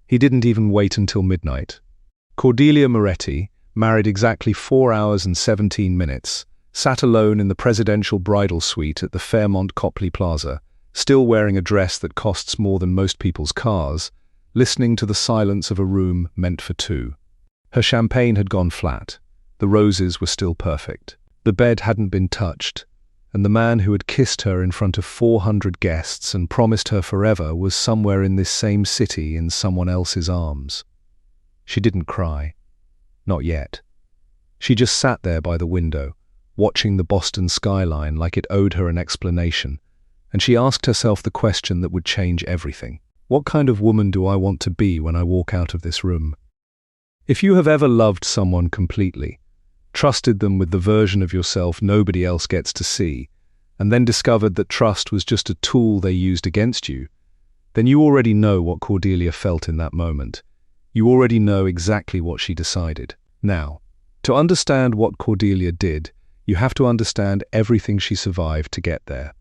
He didn't even wait until midnight. Cordelia Moretti, married exactly 4 hours and 17 minutes, sat alone in the presidential bridal suite at the Fairmont Copley Plaza, still wearing a dress that costs more than most people's cars, listening to the silence of a room meant for two. Her champagne had gone flat. The roses were still perfect. The bed hadn't been touched, and the man who had kissed her in front of 400 guests and promised her forever was somewhere in this same city in someone else's arms. She didn't cry. Not yet. She just sat there by the window, watching the Boston skyline like it owed her an explanation, and she asked herself the question that would change everything. What kind of woman do I want to be when I walk out of this room? If you have ever loved someone completely, trusted them with the version of yourself nobody else gets to see, and then discovered that trust was just a tool they used against you, then you already know what Cordelia felt in that moment. You already know exactly what she decided. Now, to understand what Cordelia did, you have to understand everything she survived to get there.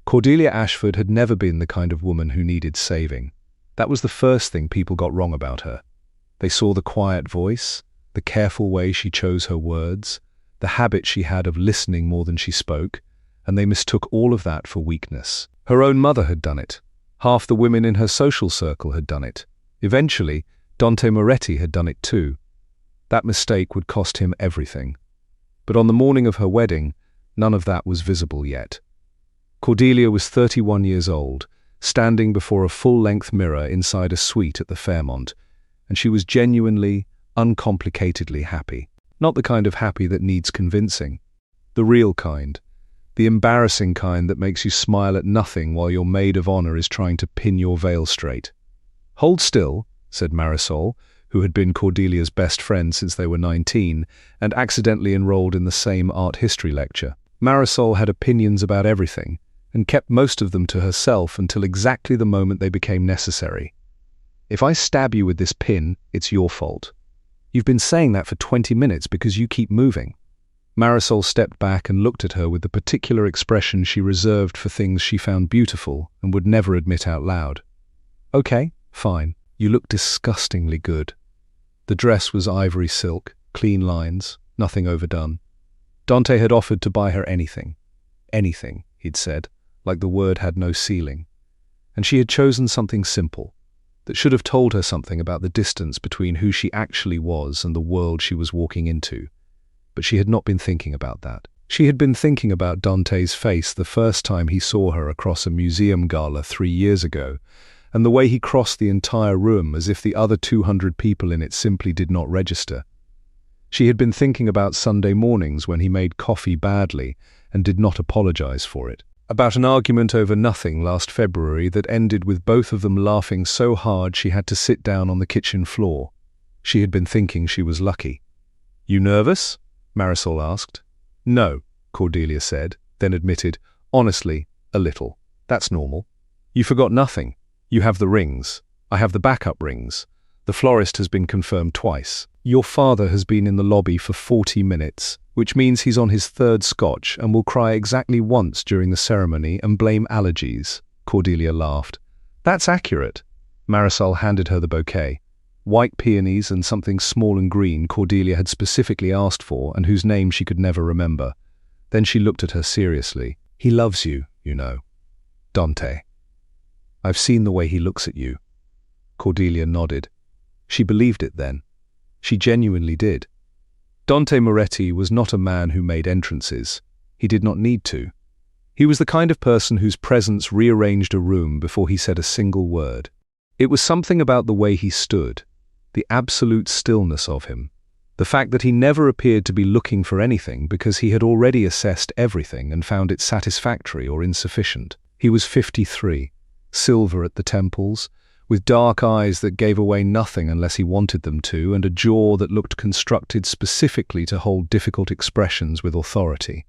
Cordelia Ashford had never been the kind of woman who needed saving. That was the first thing people got wrong about her. They saw the quiet voice, the careful way she chose her words, the habit she had of listening more than she spoke, and they mistook all of that for weakness. Her own mother had done it. Half the women in her social circle had done it. Eventually, Dante Moretti had done it too. That mistake would cost him everything. But on the morning of her wedding, none of that was visible yet. Cordelia was 31 years old, standing before a full-length mirror inside a suite at the Fairmont, and she was genuinely, uncomplicatedly happy. Not the kind of happy that needs convincing. The real kind. The embarrassing kind that makes you smile at nothing while your maid of honor is trying to pin your veil straight. "Hold still," said Marisol, who had been Cordelia's best friend since they were 19 and accidentally enrolled in the same art history lecture. Marisol had opinions about everything and kept most of them to herself until exactly the moment they became necessary. "If I stab you with this pin, it's your fault. You've been saying that for 20 minutes because you keep moving." Marisol stepped back and looked at her with the particular expression she reserved for things she found beautiful and would never admit out loud. "Okay, fine. You look disgustingly good." The dress was ivory silk, clean lines, nothing overdone. Dante had offered to buy her anything. Anything, he'd said, like the word had no ceiling. And she had chosen something simple, that should have told her something about the distance between who she actually was and the world she was walking into. But she had not been thinking about that. She had been thinking about Dante's face the first time he saw her across a museum gala 3 years ago, and the way he crossed the entire room as if the other 200 people in it simply did not register. She had been thinking about Sunday mornings when he made coffee badly and did not apologize for it. About an argument over nothing last February that ended with both of them laughing so hard she had to sit down on the kitchen floor. She had been thinking she was lucky. "You nervous?" Marisol asked. "No," Cordelia said, then admitted, "Honestly, a little. That's normal. You forgot nothing. You have the rings. I have the backup rings. The florist has been confirmed twice. Your father has been in the lobby for 40 minutes, which means he's on his 3rd scotch and will cry exactly once during the ceremony and blame allergies." Cordelia laughed. "That's accurate." Marisol handed her the bouquet. White peonies and something small and green Cordelia had specifically asked for and whose name she could never remember. Then she looked at her seriously. "He loves you, you know. Dante. I've seen the way he looks at you." Cordelia nodded. She believed it then. She genuinely did. Dante Moretti was not a man who made entrances. He did not need to. He was the kind of person whose presence rearranged a room before he said a single word. It was something about the way he stood, the absolute stillness of him, the fact that he never appeared to be looking for anything because he had already assessed everything and found it satisfactory or insufficient. He was 53. Silver at the temples, with dark eyes that gave away nothing unless he wanted them to, and a jaw that looked constructed specifically to hold difficult expressions with authority.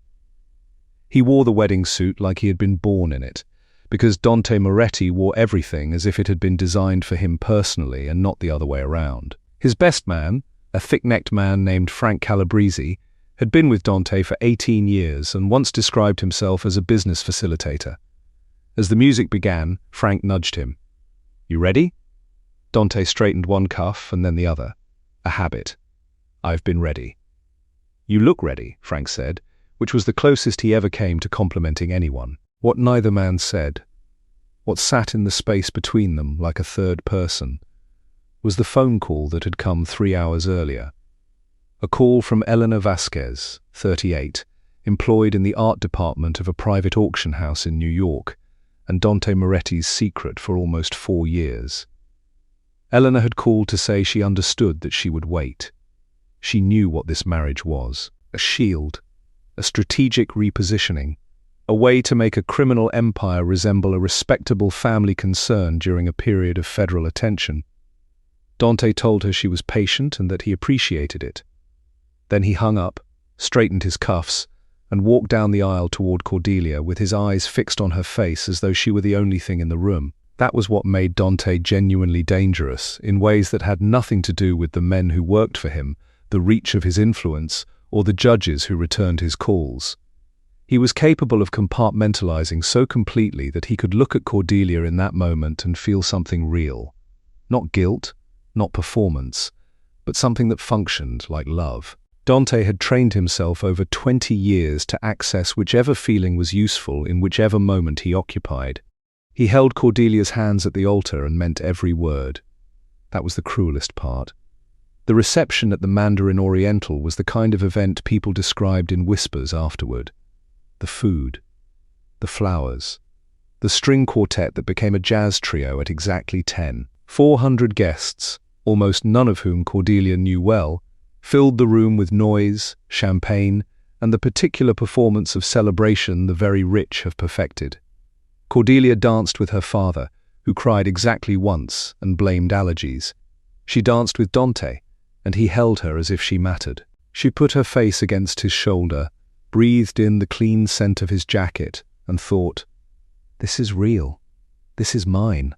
He wore the wedding suit like he had been born in it, because Dante Moretti wore everything as if it had been designed for him personally and not the other way around. His best man, a thick-necked man named Frank Calabrese, had been with Dante for 18 years and once described himself as a business facilitator. As the music began, Frank nudged him. "You ready?" Dante straightened one cuff and then the other. A habit. "I've been ready." "You look ready," Frank said, which was the closest he ever came to complimenting anyone. What neither man said, what sat in the space between them like a third person, was the phone call that had come 3 hours earlier. A call from Elena Vasquez, 38, employed in the art department of a private auction house in New York, and Dante Moretti's secret for almost 4 years. Elena had called to say she understood that she would wait. She knew what this marriage was: a shield, a strategic repositioning, a way to make a criminal empire resemble a respectable family concern during a period of federal attention. Dante told her she was patient and that he appreciated it. Then he hung up, straightened his cuffs, and walked down the aisle toward Cordelia with his eyes fixed on her face as though she were the only thing in the room. That was what made Dante genuinely dangerous, in ways that had nothing to do with the men who worked for him, the reach of his influence, or the judges who returned his calls. He was capable of compartmentalizing so completely that he could look at Cordelia in that moment and feel something real. Not guilt, not performance, but something that functioned like love. Dante had trained himself over 20 years to access whichever feeling was useful in whichever moment he occupied. He held Cordelia's hands at the altar and meant every word. That was the cruelest part. The reception at the Mandarin Oriental was the kind of event people described in whispers afterward. The food, the flowers, the string quartet that became a jazz trio at exactly 10. 400 guests, almost none of whom Cordelia knew well, filled the room with noise, champagne, and the particular performance of celebration the very rich have perfected. Cordelia danced with her father, who cried exactly once and blamed allergies. She danced with Dante, and he held her as if she mattered. She put her face against his shoulder, breathed in the clean scent of his jacket, and thought, "This is real. This is mine."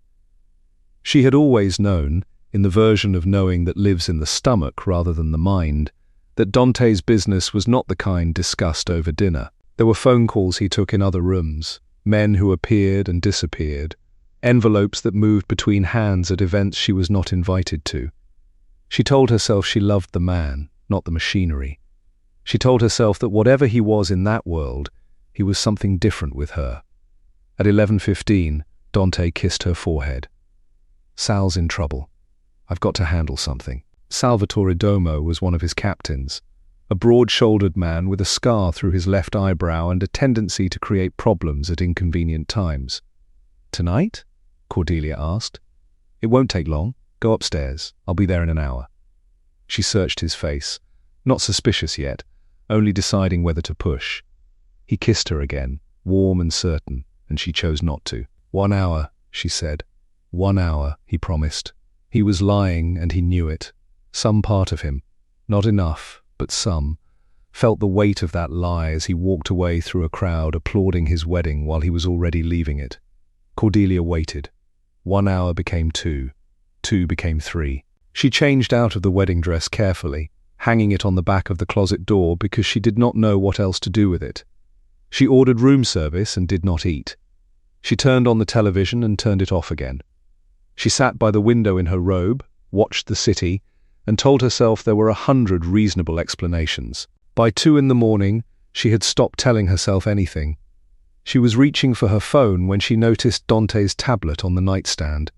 She had always known, in the version of knowing that lives in the stomach rather than the mind, that Dante's business was not the kind discussed over dinner. There were phone calls he took in other rooms, men who appeared and disappeared, envelopes that moved between hands at events she was not invited to. She told herself she loved the man, not the machinery. She told herself that whatever he was in that world, he was something different with her. At 11:15, Dante kissed her forehead. "Sal's in trouble. I've got to handle something." Salvatore Domo was one of his captains, a broad-shouldered man with a scar through his left eyebrow and a tendency to create problems at inconvenient times. "Tonight?" Cordelia asked. "It won't take long. Go upstairs. I'll be there in an hour." She searched his face, not suspicious yet, only deciding whether to push. He kissed her again, warm and certain, and she chose not to. "1 hour," she said. "1 hour," he promised. He was lying, and he knew it. Some part of him, not enough, but some, felt the weight of that lie as he walked away through a crowd applauding his wedding while he was already leaving it. Cordelia waited. 1 hour became 2. 2 became 3. She changed out of the wedding dress carefully, hanging it on the back of the closet door because she did not know what else to do with it. She ordered room service and did not eat. She turned on the television and turned it off again. She sat by the window in her robe, watched the city, and told herself there were 100 reasonable explanations. By 2 in the morning, she had stopped telling herself anything. She was reaching for her phone when she noticed Dante's tablet on the nightstand.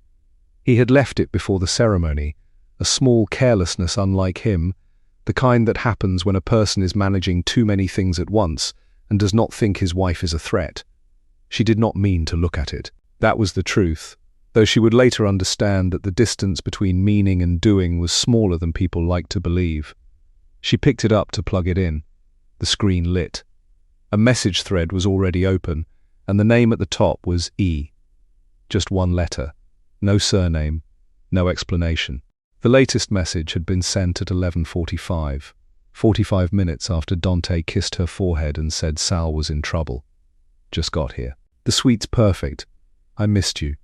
He had left it before the ceremony, a small carelessness unlike him, the kind that happens when a person is managing too many things at once and does not think his wife is a threat. She did not mean to look at it. That was the truth, though she would later understand that the distance between meaning and doing was smaller than people liked to believe. She picked it up to plug it in. The screen lit. A message thread was already open, and the name at the top was E. Just one letter. No surname. No explanation. The latest message had been sent at 11:45, 45 minutes after Dante kissed her forehead and said Sal was in trouble. "Just got here. The suite's perfect. I missed you."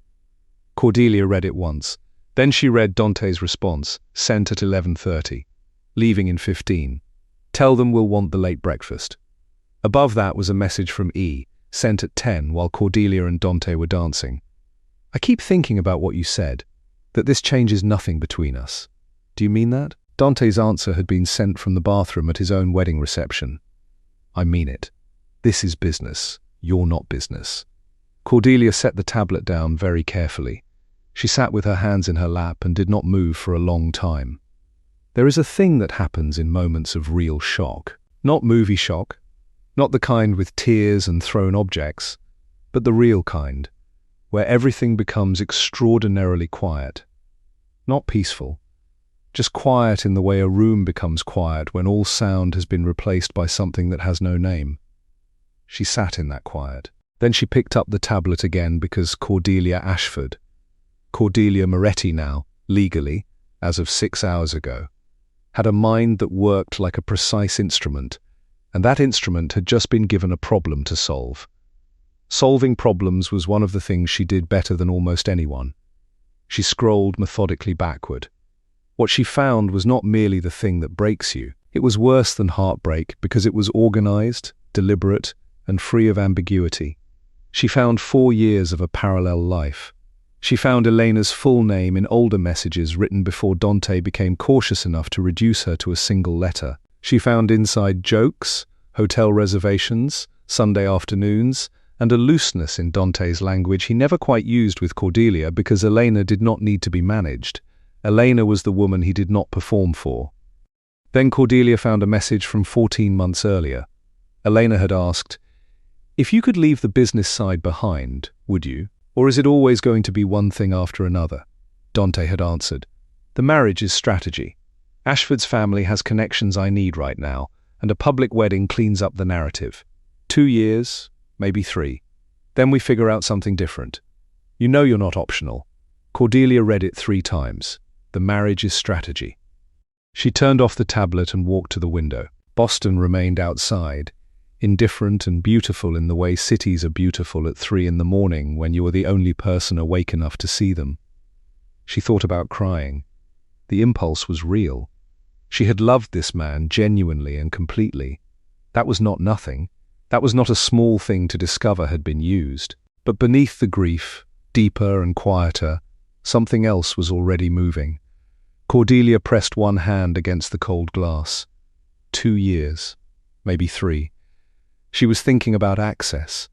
Cordelia read it once. Then she read Dante's response, sent at 11:30. "Leaving in 15. Tell them we'll want the late breakfast." Above that was a message from E, sent at 10 while Cordelia and Dante were dancing. "I keep thinking about what you said. That this changes nothing between us. Do you mean that? Dante's answer had been sent from the bathroom at his own wedding reception. I mean it. This is business. You're not business. Cordelia set the tablet down very carefully. She sat with her hands in her lap and did not move for a long time. There is a thing that happens in moments of real shock. Not movie shock, not the kind with tears and thrown objects, but the real kind, where everything becomes extraordinarily quiet. Not peaceful, just quiet in the way a room becomes quiet when all sound has been replaced by something that has no name. She sat in that quiet. Then she picked up the tablet again because Cordelia Ashford, Cordelia Moretti now, legally, as of 6 hours ago, had a mind that worked like a precise instrument, and that instrument had just been given a problem to solve. Solving problems was one of the things she did better than almost anyone. She scrolled methodically backward. What she found was not merely the thing that breaks you. It was worse than heartbreak because it was organized, deliberate, and free of ambiguity. She found 4 years of a parallel life. She found Elena's full name in older messages written before Dante became cautious enough to reduce her to a single letter. She found inside jokes, hotel reservations, Sunday afternoons, and a looseness in Dante's language he never quite used with Cordelia because Elena did not need to be managed. Elena was the woman he did not perform for. Then Cordelia found a message from 14 months earlier. Elena had asked, "If you could leave the business side behind, would you? Or is it always going to be one thing after another?" Dante had answered, "The marriage is strategy. Ashford's family has connections I need right now, and a public wedding cleans up the narrative. 2 years, maybe 3. Then we figure out something different. You know you're not optional." Cordelia read it 3 times. The marriage is strategy. She turned off the tablet and walked to the window. Boston remained outside, indifferent and beautiful in the way cities are beautiful at 3 in the morning when you are the only person awake enough to see them. She thought about crying. The impulse was real. She had loved this man genuinely and completely. That was not nothing. That was not a small thing to discover had been used. But beneath the grief, deeper and quieter, something else was already moving. Cordelia pressed one hand against the cold glass. 2 years, maybe 3. She was thinking about access,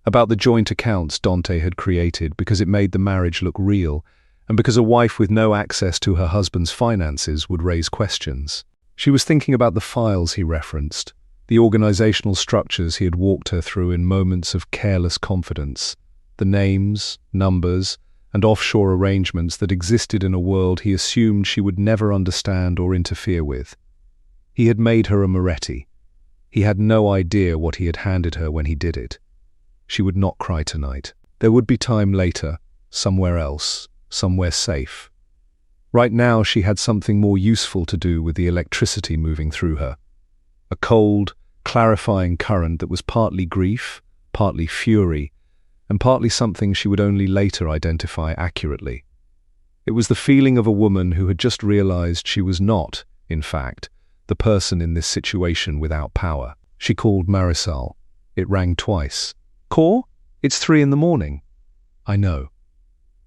about the joint accounts Dante had created because it made the marriage look real, and because a wife with no access to her husband's finances would raise questions. She was thinking about the files he referenced, the organizational structures he had walked her through in moments of careless confidence, the names, numbers, and offshore arrangements that existed in a world he assumed she would never understand or interfere with. He had made her a Moretti. He had no idea what he had handed her when he did it. She would not cry tonight. There would be time later, somewhere else, somewhere safe. Right now she had something more useful to do with the electricity moving through her. A cold, clarifying current that was partly grief, partly fury, and partly something she would only later identify accurately. It was the feeling of a woman who had just realized she was not, in fact, the person in this situation without power. She called Marisol. It rang twice. "Cor? It's 3 in the morning." "I know."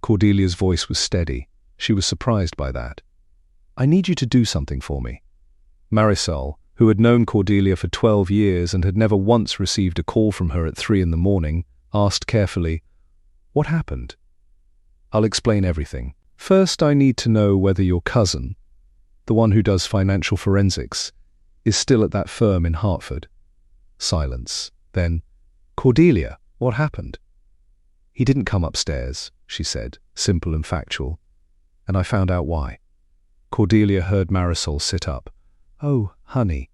Cordelia's voice was steady. She was surprised by that. "I need you to do something for me." Marisol, who had known Cordelia for 12 years and had never once received a call from her at 3 in the morning, asked carefully, "What happened?" "I'll explain everything. First, I need to know whether your cousin, the one who does financial forensics, is still at that firm in Hartford." Silence. Then, "Cordelia, what happened?" "He didn't come upstairs," she said, simple and factual. "And I found out why." Cordelia heard Marisol sit up. "Oh, honey.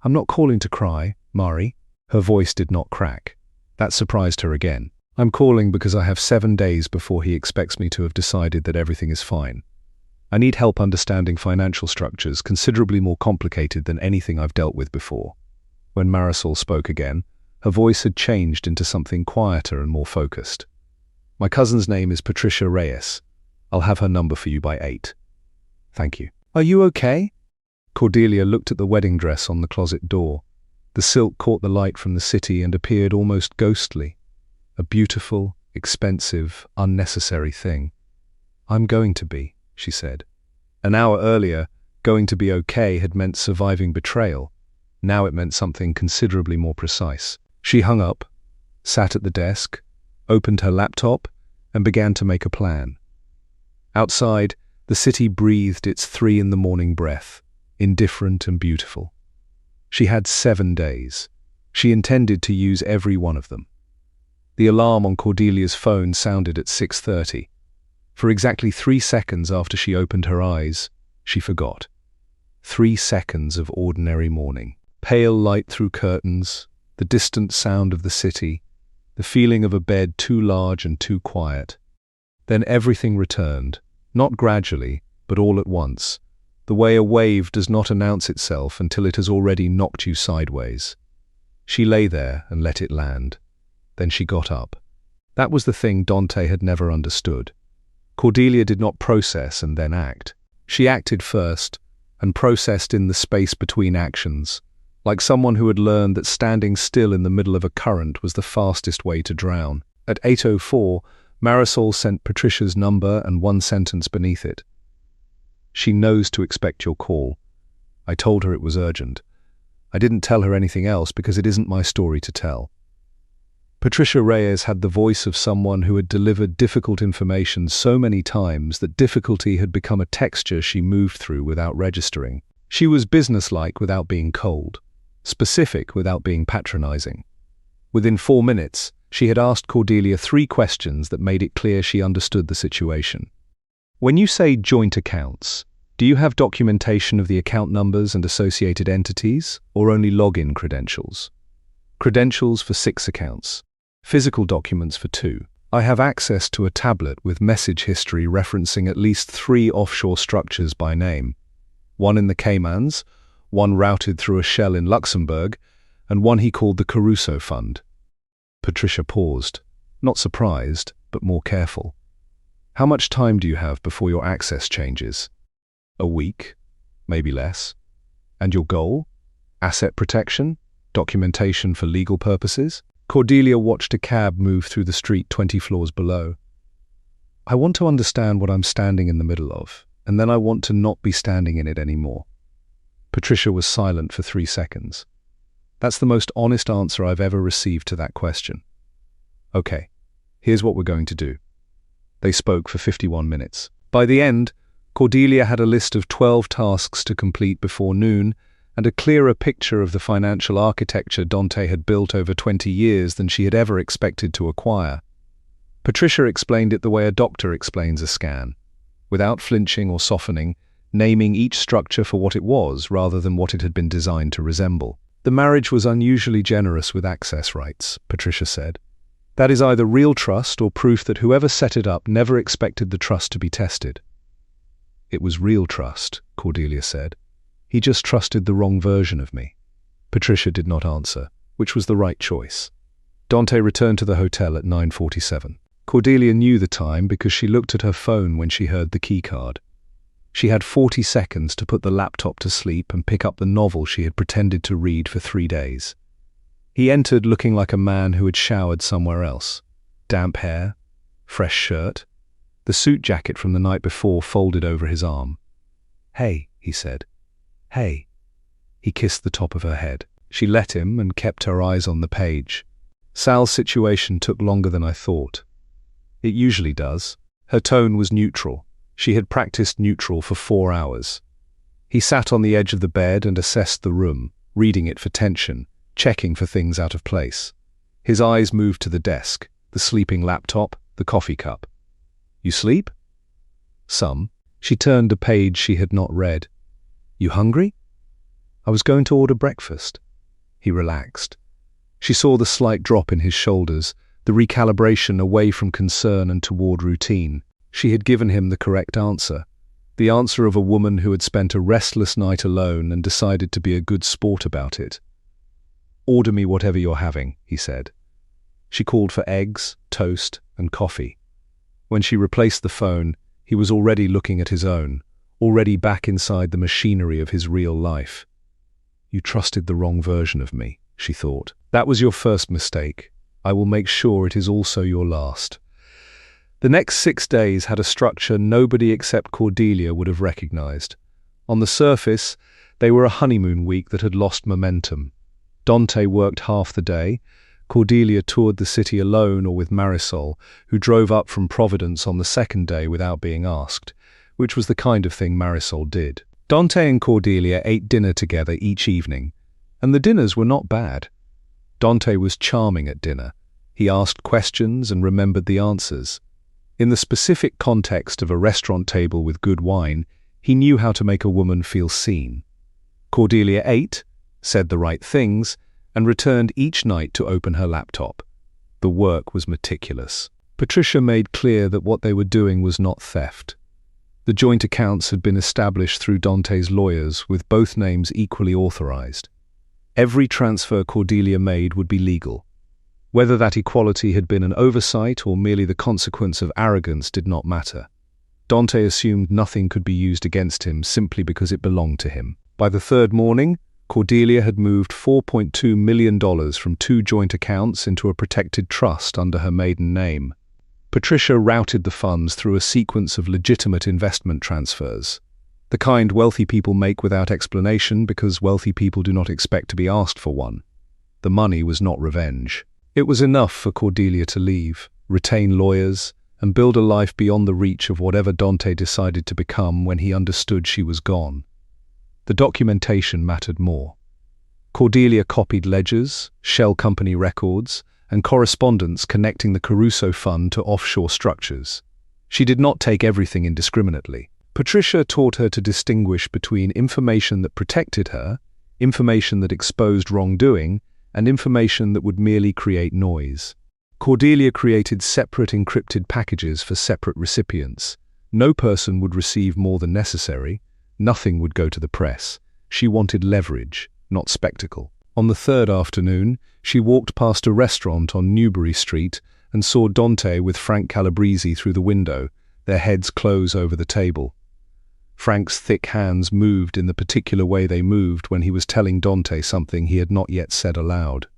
I'm not calling to cry, Mari." Her voice did not crack. That surprised her again. "I'm calling because I have 7 days before he expects me to have decided that everything is fine. I need help understanding financial structures considerably more complicated than anything I've dealt with before." When Marisol spoke again, her voice had changed into something quieter and more focused. "My cousin's name is Patricia Reyes. I'll have her number for you by 8. "Thank you." "Are you okay?" Cordelia looked at the wedding dress on the closet door. The silk caught the light from the city and appeared almost ghostly. A beautiful, expensive, unnecessary thing. "I'm going to be." she said. An hour earlier, going to be okay had meant surviving betrayal. Now it meant something considerably more precise. She hung up, sat at the desk, opened her laptop, and began to make a plan. Outside, the city breathed its 3 a.m. breath, indifferent and beautiful. She had 7 days. She intended to use every one of them. The alarm on Cordelia's phone sounded at 6:30. For exactly 3 seconds after she opened her eyes, she forgot. 3 seconds of ordinary morning. Pale light through curtains, the distant sound of the city, the feeling of a bed too large and too quiet. Then everything returned, not gradually, but all at once, the way a wave does not announce itself until it has already knocked you sideways. She lay there and let it land. Then she got up. That was the thing Dante had never understood. Cordelia did not process and then act. She acted first, and processed in the space between actions, like someone who had learned that standing still in the middle of a current was the fastest way to drown. At 8:04, Marisol sent Patricia's number and one sentence beneath it. "She knows to expect your call. I told her it was urgent. I didn't tell her anything else because it isn't my story to tell." Patricia Reyes had the voice of someone who had delivered difficult information so many times that difficulty had become a texture she moved through without registering. She was businesslike without being cold, specific without being patronizing. Within 4 minutes, she had asked Cordelia 3 questions that made it clear she understood the situation. "When you say joint accounts, do you have documentation of the account numbers and associated entities, or only login credentials?" "Credentials for 6 accounts. Physical documents for 2. I have access to a tablet with message history referencing at least 3 offshore structures by name. One in the Caymans, one routed through a shell in Luxembourg, and one he called the Caruso Fund." Patricia paused, not surprised, but more careful. "How much time do you have before your access changes?" "A week, maybe less." "And your goal? Asset protection? Documentation for legal purposes?" Cordelia watched a cab move through the street 20 floors below. "I want to understand what I'm standing in the middle of, and then I want to not be standing in it anymore." Patricia was silent for 3 seconds. "That's the most honest answer I've ever received to that question." "Okay, here's what we're going to do." They spoke for 51 minutes. By the end, Cordelia had a list of 12 tasks to complete before noon, and a clearer picture of the financial architecture Dante had built over 20 years than she had ever expected to acquire. Patricia explained it the way a doctor explains a scan, without flinching or softening, naming each structure for what it was rather than what it had been designed to resemble. "The marriage was unusually generous with access rights," Patricia said. "That is either real trust or proof that whoever set it up never expected the trust to be tested." "It was real trust," Cordelia said. "He just trusted the wrong version of me." Patricia did not answer, which was the right choice. Dante returned to the hotel at 9:47. Cordelia knew the time because she looked at her phone when she heard the keycard. She had 40 seconds to put the laptop to sleep and pick up the novel she had pretended to read for 3 days. He entered looking like a man who had showered somewhere else. Damp hair, fresh shirt, the suit jacket from the night before folded over his arm. "Hey," he said. "Hey." He kissed the top of her head. She let him and kept her eyes on the page. "Sal's situation took longer than I thought." "It usually does." Her tone was neutral. She had practiced neutral for 4 hours. He sat on the edge of the bed and assessed the room, reading it for tension, checking for things out of place. His eyes moved to the desk, the sleeping laptop, the coffee cup. "You sleep?" "Some." She turned a page she had not read. "You hungry?" "I was going to order breakfast." He relaxed. She saw the slight drop in his shoulders, the recalibration away from concern and toward routine. She had given him the correct answer, the answer of a woman who had spent a restless night alone and decided to be a good sport about it. "Order me whatever you're having," he said. She called for eggs, toast, and coffee. When she replaced the phone, he was already looking at his own, already back inside the machinery of his real life. "You trusted the wrong version of me," she thought. "That was your first mistake. I will make sure it is also your last." The next 6 days had a structure nobody except Cordelia would have recognized. On the surface, they were a honeymoon week that had lost momentum. Dante worked half the day. Cordelia toured the city alone or with Marisol, who drove up from Providence on the second day without being asked, which was the kind of thing Marisol did. Dante and Cordelia ate dinner together each evening, and the dinners were not bad. Dante was charming at dinner. He asked questions and remembered the answers. In the specific context of a restaurant table with good wine, he knew how to make a woman feel seen. Cordelia ate, said the right things, and returned each night to open her laptop. The work was meticulous. Patricia made clear that what they were doing was not theft. The joint accounts had been established through Dante's lawyers, with both names equally authorized. Every transfer Cordelia made would be legal. Whether that equality had been an oversight or merely the consequence of arrogance did not matter. Dante assumed nothing could be used against him simply because it belonged to him. By the third morning, Cordelia had moved $4.2 million from 2 joint accounts into a protected trust under her maiden name. Patricia routed the funds through a sequence of legitimate investment transfers, the kind wealthy people make without explanation because wealthy people do not expect to be asked for one. The money was not revenge. It was enough for Cordelia to leave, retain lawyers, and build a life beyond the reach of whatever Dante decided to become when he understood she was gone. The documentation mattered more. Cordelia copied ledgers, shell company records, and correspondence connecting the Caruso Fund to offshore structures. She did not take everything indiscriminately. Patricia taught her to distinguish between information that protected her, information that exposed wrongdoing, and information that would merely create noise. Cordelia created separate encrypted packages for separate recipients. No person would receive more than necessary. Nothing would go to the press. She wanted leverage, not spectacle. On the third afternoon, she walked past a restaurant on Newbury Street and saw Dante with Frank Calabrese through the window, their heads close over the table. Frank's thick hands moved in the particular way they moved when he was telling Dante something he had not yet said aloud.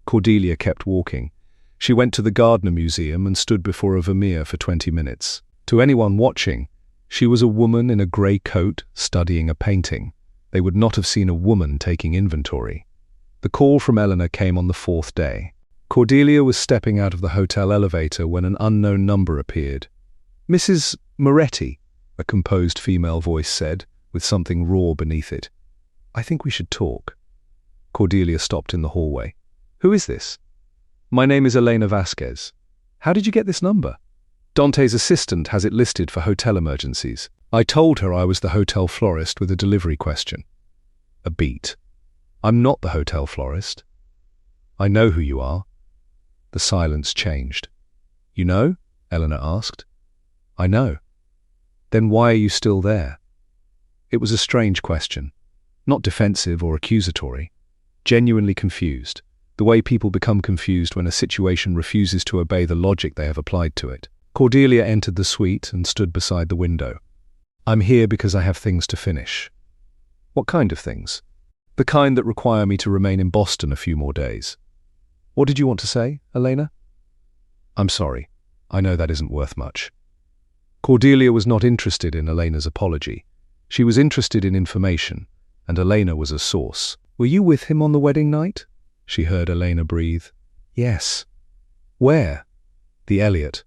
Cordelia kept walking. She went to the Gardner Museum and stood before a Vermeer for 20 minutes. To anyone watching, she was a woman in a grey coat studying a painting. They would not have seen a woman taking inventory. The call from Eleanor came on the 4th day. Cordelia was stepping out of the hotel elevator when an unknown number appeared. "Mrs. Moretti," a composed female voice said, with something raw beneath it. "I think we should talk." Cordelia stopped in the hallway. "Who is this?" "My name is Elena Vasquez." "How did you get this number?" "Dante's assistant has it listed for hotel emergencies." I told her I was the hotel florist with a delivery question. A beat. "I'm not the hotel florist." "I know who you are." The silence changed. "You know?" Eleanor asked. "I know." "Then why are you still there?" It was a strange question. Not defensive or accusatory. Genuinely confused. The way people become confused when a situation refuses to obey the logic they have applied to it. Cordelia entered the suite and stood beside the window. "I'm here because I have things to finish." "What kind of things?" "The kind that require me to remain in Boston a few more days." "What did you want to say, Elena?" "I'm sorry. I know that isn't worth much." Cordelia was not interested in Elena's apology. She was interested in information, and Elena was a source. "Were you with him on the wedding night?" she heard Elena breathe. "Yes." "Where?" "The Elliott.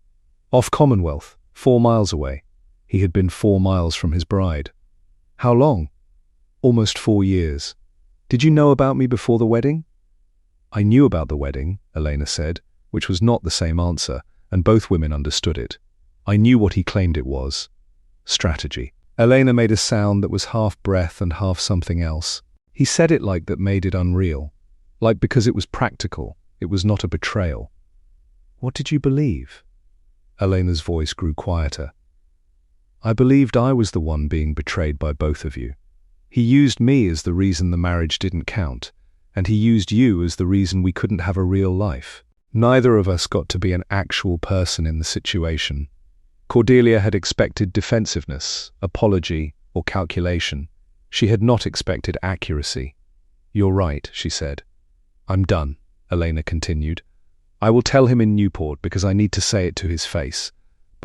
Off Commonwealth, 4 miles away." He had been 4 miles from his bride. "How long?" "Almost 4 years." "Did you know about me before the wedding?" "I knew about the wedding," Elena said, which was not the same answer, and both women understood it. "I knew what he claimed it was. Strategy." Elena made a sound that was half breath and half something else. "He said it like that made it unreal. Like because it was practical, it was not a betrayal." "What did you believe?" Elena's voice grew quieter. "I believed I was the one being betrayed by both of you. He used me as the reason the marriage didn't count, and he used you as the reason we couldn't have a real life. Neither of us got to be an actual person in the situation." Cordelia had expected defensiveness, apology, or calculation. She had not expected accuracy. "You're right," she said. "I'm done," Elena continued. "I will tell him in Newport because I need to say it to his face.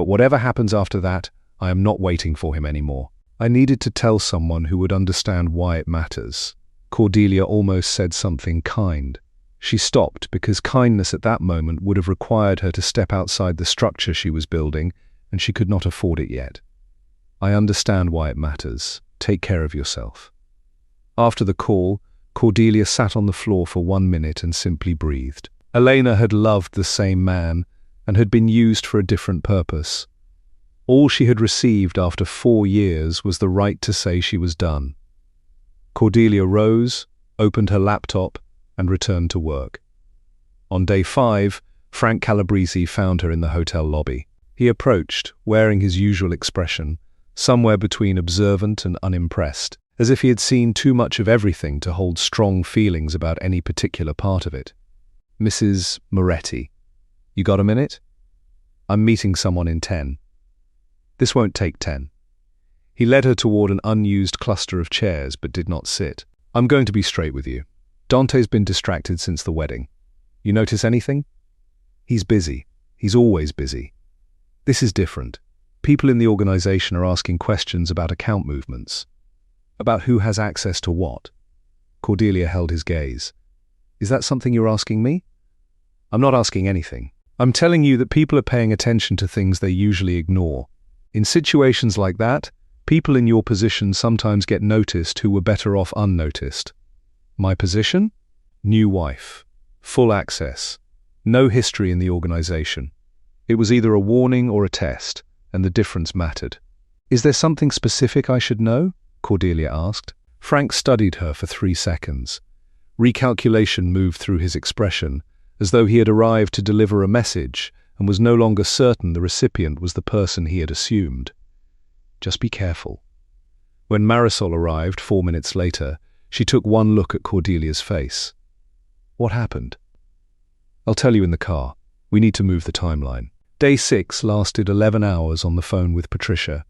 But whatever happens after that, I am not waiting for him anymore. I needed to tell someone who would understand why it matters. Cordelia almost said something kind. She stopped because kindness at that moment would have required her to step outside the structure she was building, and she could not afford it yet. I understand why it matters. Take care of yourself. After the call, Cordelia sat on the floor for 1 minute and simply breathed. Elena had loved the same man and had been used for a different purpose. All she had received after 4 years was the right to say she was done. Cordelia rose, opened her laptop, and returned to work. On day 5, Frank Calabrese found her in the hotel lobby. He approached, wearing his usual expression, somewhere between observant and unimpressed, as if he had seen too much of everything to hold strong feelings about any particular part of it. "Mrs. Moretti, you got a minute? I'm meeting someone in 10. This won't take 10. He led her toward an unused cluster of chairs, but did not sit. "I'm going to be straight with you. Dante's been distracted since the wedding. You notice anything? He's busy. He's always busy. This is different. People in the organization are asking questions about account movements. About who has access to what." Cordelia held his gaze. "Is that something you're asking me?" "I'm not asking anything. I'm telling you that people are paying attention to things they usually ignore. In situations like that, people in your position sometimes get noticed who were better off unnoticed. My position? New wife. Full access. No history in the organization. It was either a warning or a test, and the difference mattered." "Is there something specific I should know?" Cordelia asked. Frank studied her for 3 seconds. Recalculation moved through his expression, as though he had arrived to deliver a message and was no longer certain the recipient was the person he had assumed. "Just be careful." When Marisol arrived 4 minutes later, she took one look at Cordelia's face. "What happened?" "I'll tell you in the car. We need to move the timeline." Day 6 lasted 11 hours on the phone with Patricia.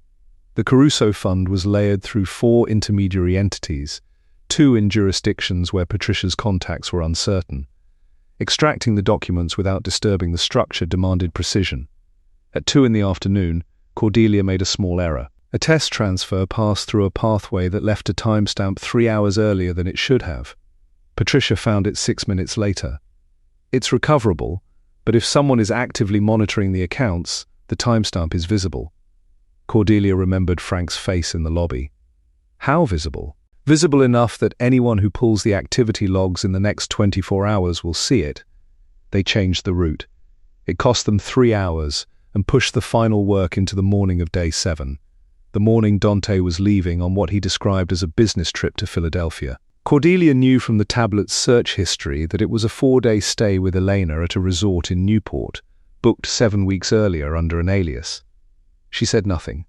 The Caruso Fund was layered through 4 intermediary entities, 2 in jurisdictions where Patricia's contacts were uncertain. Extracting the documents without disturbing the structure demanded precision. At 2 in the afternoon, Cordelia made a small error. A test transfer passed through a pathway that left a timestamp 3 hours earlier than it should have. Patricia found it 6 minutes later. It's recoverable, but if someone is actively monitoring the accounts, the timestamp is visible. Cordelia remembered Frank's face in the lobby. How visible? Visible enough that anyone who pulls the activity logs in the next 24 hours will see it. They changed the route. It cost them 3 hours and pushed the final work into the morning of day 7, the morning Dante was leaving on what he described as a business trip to Philadelphia. Cordelia knew from the tablet's search history that it was a 4-day stay with Elena at a resort in Newport, booked 7 weeks earlier under an alias. She said nothing.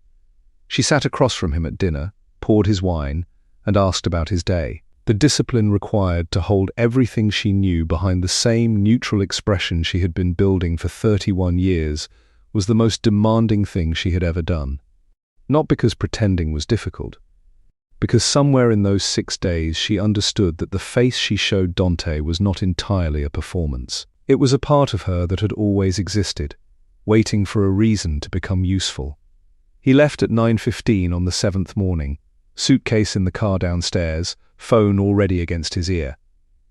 She sat across from him at dinner, poured his wine, and asked about his day. The discipline required to hold everything she knew behind the same neutral expression she had been building for 31 years was the most demanding thing she had ever done. Not because pretending was difficult, because somewhere in those 6 days she understood that the face she showed Dante was not entirely a performance. It was a part of her that had always existed, waiting for a reason to become useful. He left at 9:15 on the 7th morning, suitcase in the car downstairs, phone already against his ear.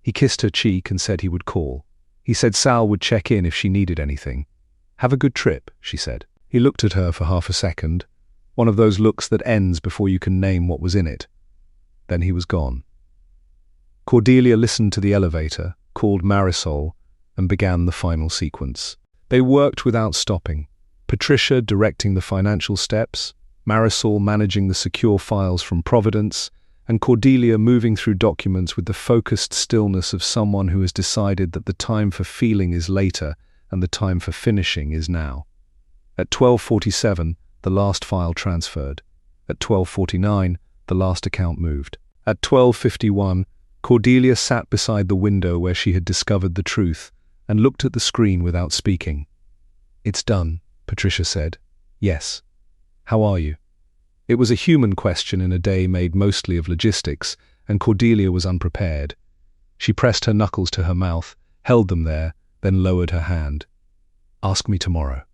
He kissed her cheek and said he would call. He said Sal would check in if she needed anything. "Have a good trip," she said. He looked at her for half a second, one of those looks that ends before you can name what was in it. Then he was gone. Cordelia listened to the elevator, called Marisol, and began the final sequence. They worked without stopping, Patricia directing the financial steps, Marisol managing the secure files from Providence, and Cordelia moving through documents with the focused stillness of someone who has decided that the time for feeling is later and the time for finishing is now. At 12:47, the last file transferred. At 12:49, the last account moved. At 12:51, Cordelia sat beside the window where she had discovered the truth and looked at the screen without speaking. "It's done," Patricia said. "Yes. How are you?" It was a human question in a day made mostly of logistics, and Cordelia was unprepared. She pressed her knuckles to her mouth, held them there, then lowered her hand. "Ask me tomorrow."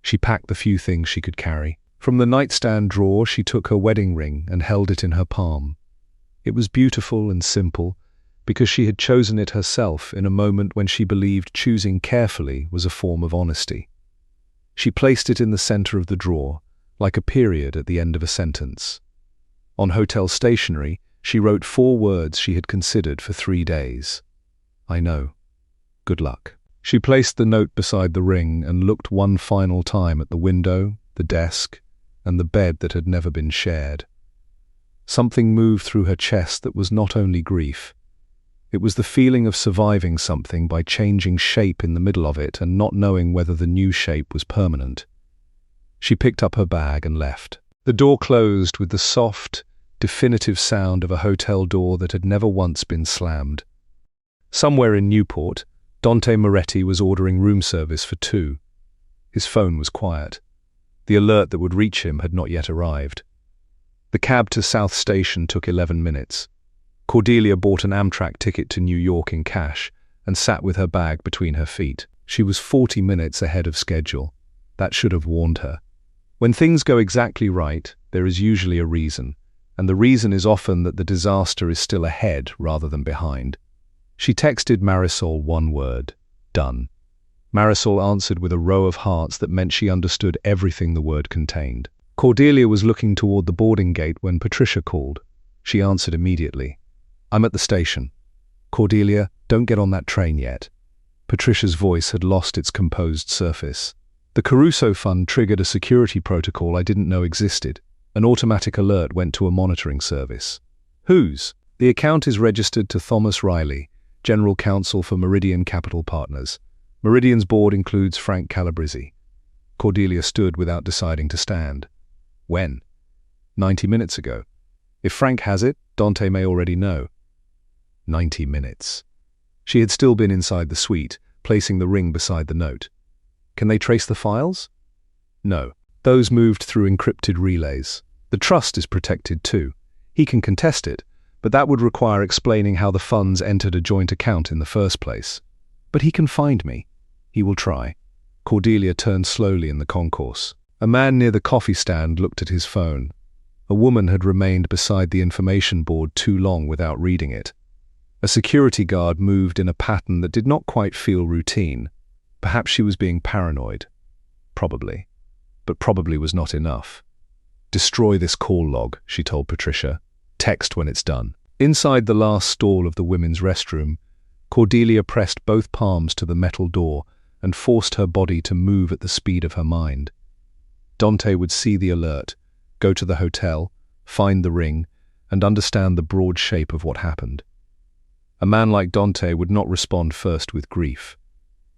She packed the few things she could carry. From the nightstand drawer, she took her wedding ring and held it in her palm. It was beautiful and simple, because she had chosen it herself in a moment when she believed choosing carefully was a form of honesty. She placed it in the center of the drawer, like a period at the end of a sentence. On hotel stationery, she wrote 4 words she had considered for 3 days. I know. Good luck. She placed the note beside the ring and looked one final time at the window, the desk, and the bed that had never been shared. Something moved through her chest that was not only grief. It was the feeling of surviving something by changing shape in the middle of it and not knowing whether the new shape was permanent. She picked up her bag and left. The door closed with the soft, definitive sound of a hotel door that had never once been slammed. Somewhere in Newport, Dante Moretti was ordering room service for 2. His phone was quiet. The alert that would reach him had not yet arrived. The cab to South Station took 11 minutes. Cordelia bought an Amtrak ticket to New York in cash and sat with her bag between her feet. She was 40 minutes ahead of schedule. That should have warned her. When things go exactly right, there is usually a reason, and the reason is often that the disaster is still ahead rather than behind. She texted Marisol 1 word, done. Marisol answered with a row of hearts that meant she understood everything the word contained. Cordelia was looking toward the boarding gate when Patricia called. She answered immediately. I'm at the station. Cordelia, don't get on that train yet. Patricia's voice had lost its composed surface. The Caruso Fund triggered a security protocol I didn't know existed. An automatic alert went to a monitoring service. Whose? The account is registered to Thomas Riley, General Counsel for Meridian Capital Partners. Meridian's board includes Frank Calabresi. Cordelia stood without deciding to stand. When? 90 minutes ago. If Frank has it, Dante may already know. 90 minutes. She had still been inside the suite, placing the ring beside the note. Can they trace the files? No. Those moved through encrypted relays. The trust is protected too. He can contest it, but that would require explaining how the funds entered a joint account in the first place. But he can find me. He will try. Cordelia turned slowly in the concourse. A man near the coffee stand looked at his phone. A woman had remained beside the information board too long without reading it. A security guard moved in a pattern that did not quite feel routine. Perhaps she was being paranoid. Probably. But probably was not enough. Destroy this call log, she told Patricia. Text when it's done. Inside the last stall of the women's restroom, Cordelia pressed both palms to the metal door and forced her body to move at the speed of her mind. Dante would see the alert, go to the hotel, find the ring, and understand the broad shape of what happened. A man like Dante would not respond first with grief.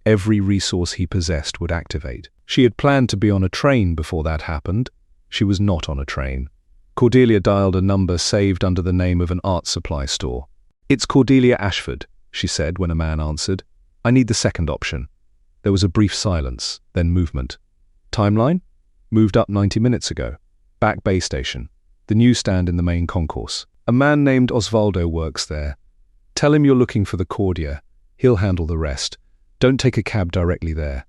Every resource he possessed would activate. She had planned to be on a train before that happened. She was not on a train. Cordelia dialed a number saved under the name of an art supply store. It's Cordelia Ashford, she said when a man answered. I need the second option. There was a brief silence, then movement. Timeline? Moved up 90 minutes ago. Back Bay Station. The newsstand in the main concourse. A man named Osvaldo works there. Tell him you're looking for the Cordia. He'll handle the rest. Don't take a cab directly there.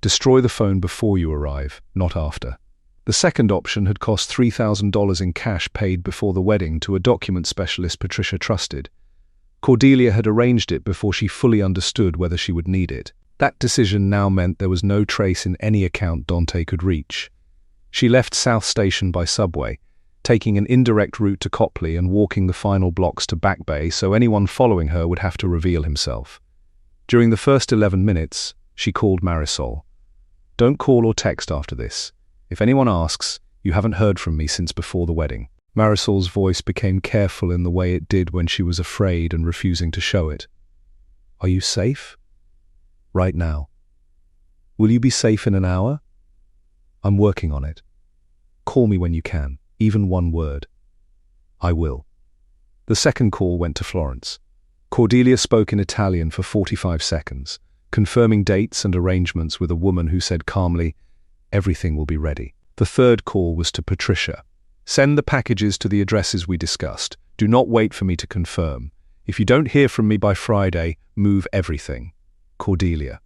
Destroy the phone before you arrive, not after. The second option had cost $3,000 in cash paid before the wedding to a document specialist Patricia trusted. Cordelia had arranged it before she fully understood whether she would need it. That decision now meant there was no trace in any account Dante could reach. She left South Station by subway, taking an indirect route to Copley and walking the final blocks to Back Bay so anyone following her would have to reveal himself. During the first 11 minutes, she called Marisol. Don't call or text after this. If anyone asks, you haven't heard from me since before the wedding. Marisol's voice became careful in the way it did when she was afraid and refusing to show it. Are you safe? Right now. Will you be safe in an hour? I'm working on it. Call me when you can, even one word. I will. The second call went to Florence. Cordelia spoke in Italian for 45 seconds, confirming dates and arrangements with a woman who said calmly, everything will be ready. The third call was to Patricia. Send the packages to the addresses we discussed. Do not wait for me to confirm. If you don't hear from me by Friday, move everything. Cordelia.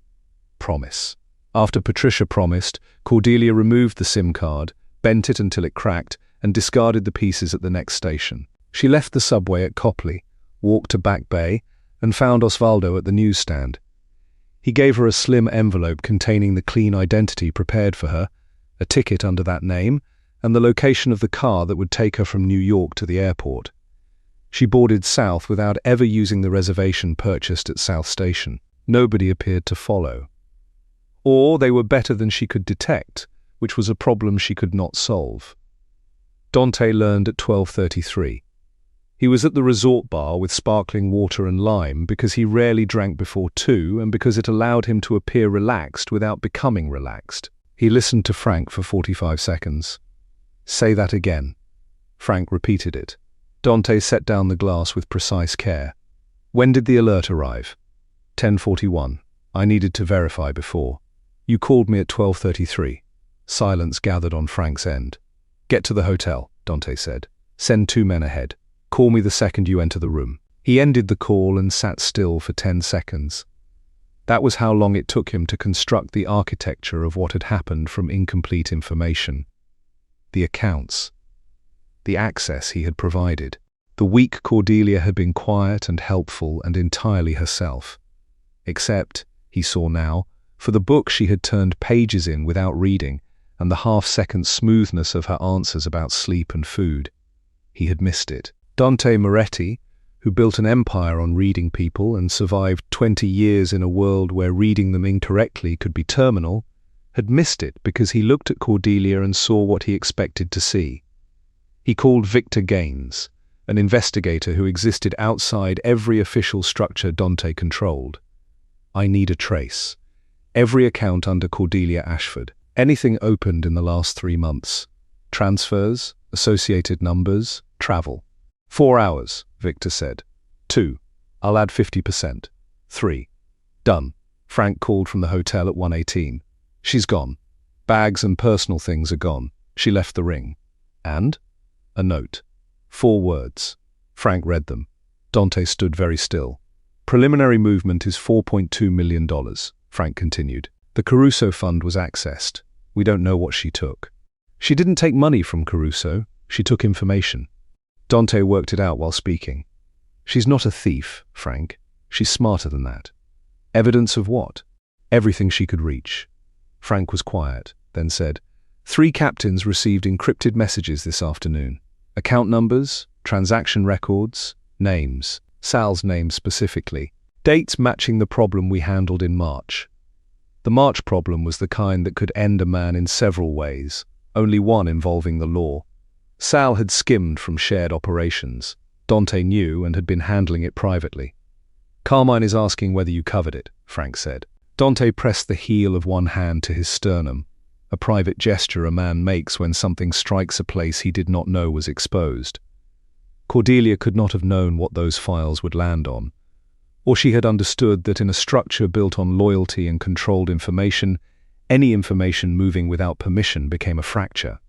Promise. After Patricia promised, Cordelia removed the SIM card, bent it until it cracked, and discarded the pieces at the next station. She left the subway at Copley, walked to Back Bay, and found Osvaldo at the newsstand. He gave her a slim envelope containing the clean identity prepared for her, a ticket under that name, and the location of the car that would take her from New York to the airport. She boarded south without ever using the reservation purchased at South Station. Nobody appeared to follow. Or they were better than she could detect, which was a problem she could not solve. Dante learned at 12:33. He was at the resort bar with sparkling water and lime because he rarely drank before 2 and because it allowed him to appear relaxed without becoming relaxed. He listened to Frank for 45 seconds. "Say that again." Frank repeated it. Dante set down the glass with precise care. "When did the alert arrive?" 10:41. "I needed to verify before." "You called me at 12:33. Silence gathered on Frank's end. "Get to the hotel," Dante said. "Send 2 men ahead. Call me the second you enter the room." He ended the call and sat still for 10 seconds. That was how long it took him to construct the architecture of what had happened from incomplete information. The accounts. The access he had provided. The week Cordelia had been quiet and helpful and entirely herself. Except, he saw now, for the book she had turned pages in without reading, and the half-second smoothness of her answers about sleep and food. He had missed it. Dante Moretti, who built an empire on reading people and survived 20 years in a world where reading them incorrectly could be terminal, had missed it because he looked at Cordelia and saw what he expected to see. He called Victor Gaines, an investigator who existed outside every official structure Dante controlled. "I need a trace. Every account under Cordelia Ashford. Anything opened in the last 3 months. Transfers, associated numbers, travel." 4 hours, Victor said. 2. I'll add 50%. 3. Done. Frank called from the hotel at 1:18. "She's gone. Bags and personal things are gone. She left the ring." "And?" "A note. 4 words. Frank read them. Dante stood very still. "Preliminary movement is $4.2 million, Frank continued. "The Caruso fund was accessed. We don't know what she took." "She didn't take money from Caruso. She took information." Dante worked it out while speaking. "She's not a thief, Frank. She's smarter than that." "Evidence of what?" "Everything she could reach." Frank was quiet, then said, 3 captains received encrypted messages this afternoon. Account numbers, transaction records, names. Sal's name specifically. Dates matching the problem we handled in March. The March problem was the kind that could end a man in several ways, only one involving the law. Sal had skimmed from shared operations. Dante knew and had been handling it privately. "Carmine is asking whether you covered it," Frank said. Dante pressed the heel of one hand to his sternum, a private gesture a man makes when something strikes a place he did not know was exposed. Cordelia could not have known what those files would land on, or she had understood that in a structure built on loyalty and controlled information, any information moving without permission became a fracture.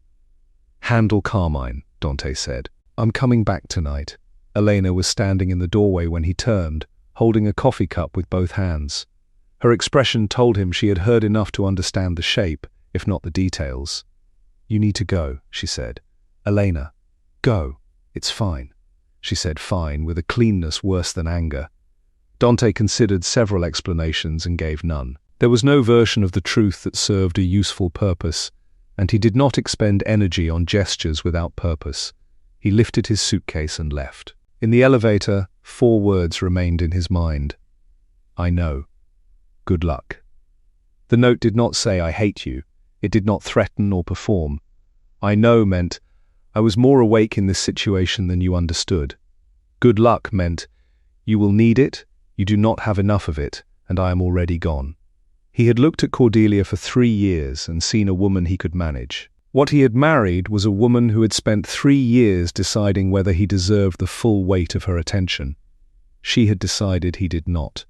"Handle Carmine," Dante said. "I'm coming back tonight." Elena was standing in the doorway when he turned, holding a coffee cup with both hands. Her expression told him she had heard enough to understand the shape, if not the details. "You need to go," she said. "Elena, go. It's fine," she said, fine, with a cleanness worse than anger. Dante considered several explanations and gave none. There was no version of the truth that served a useful purpose, and he did not expend energy on gestures without purpose. He lifted his suitcase and left. In the elevator, 4 words remained in his mind. "I know. Good luck." The note did not say, "I hate you." It did not threaten or perform. "I know" meant, "I was more awake in this situation than you understood." "Good luck" meant, "You will need it, you do not have enough of it, and I am already gone." He had looked at Cordelia for 3 years and seen a woman he could manage. What he had married was a woman who had spent 3 years deciding whether he deserved the full weight of her attention. She had decided he did not.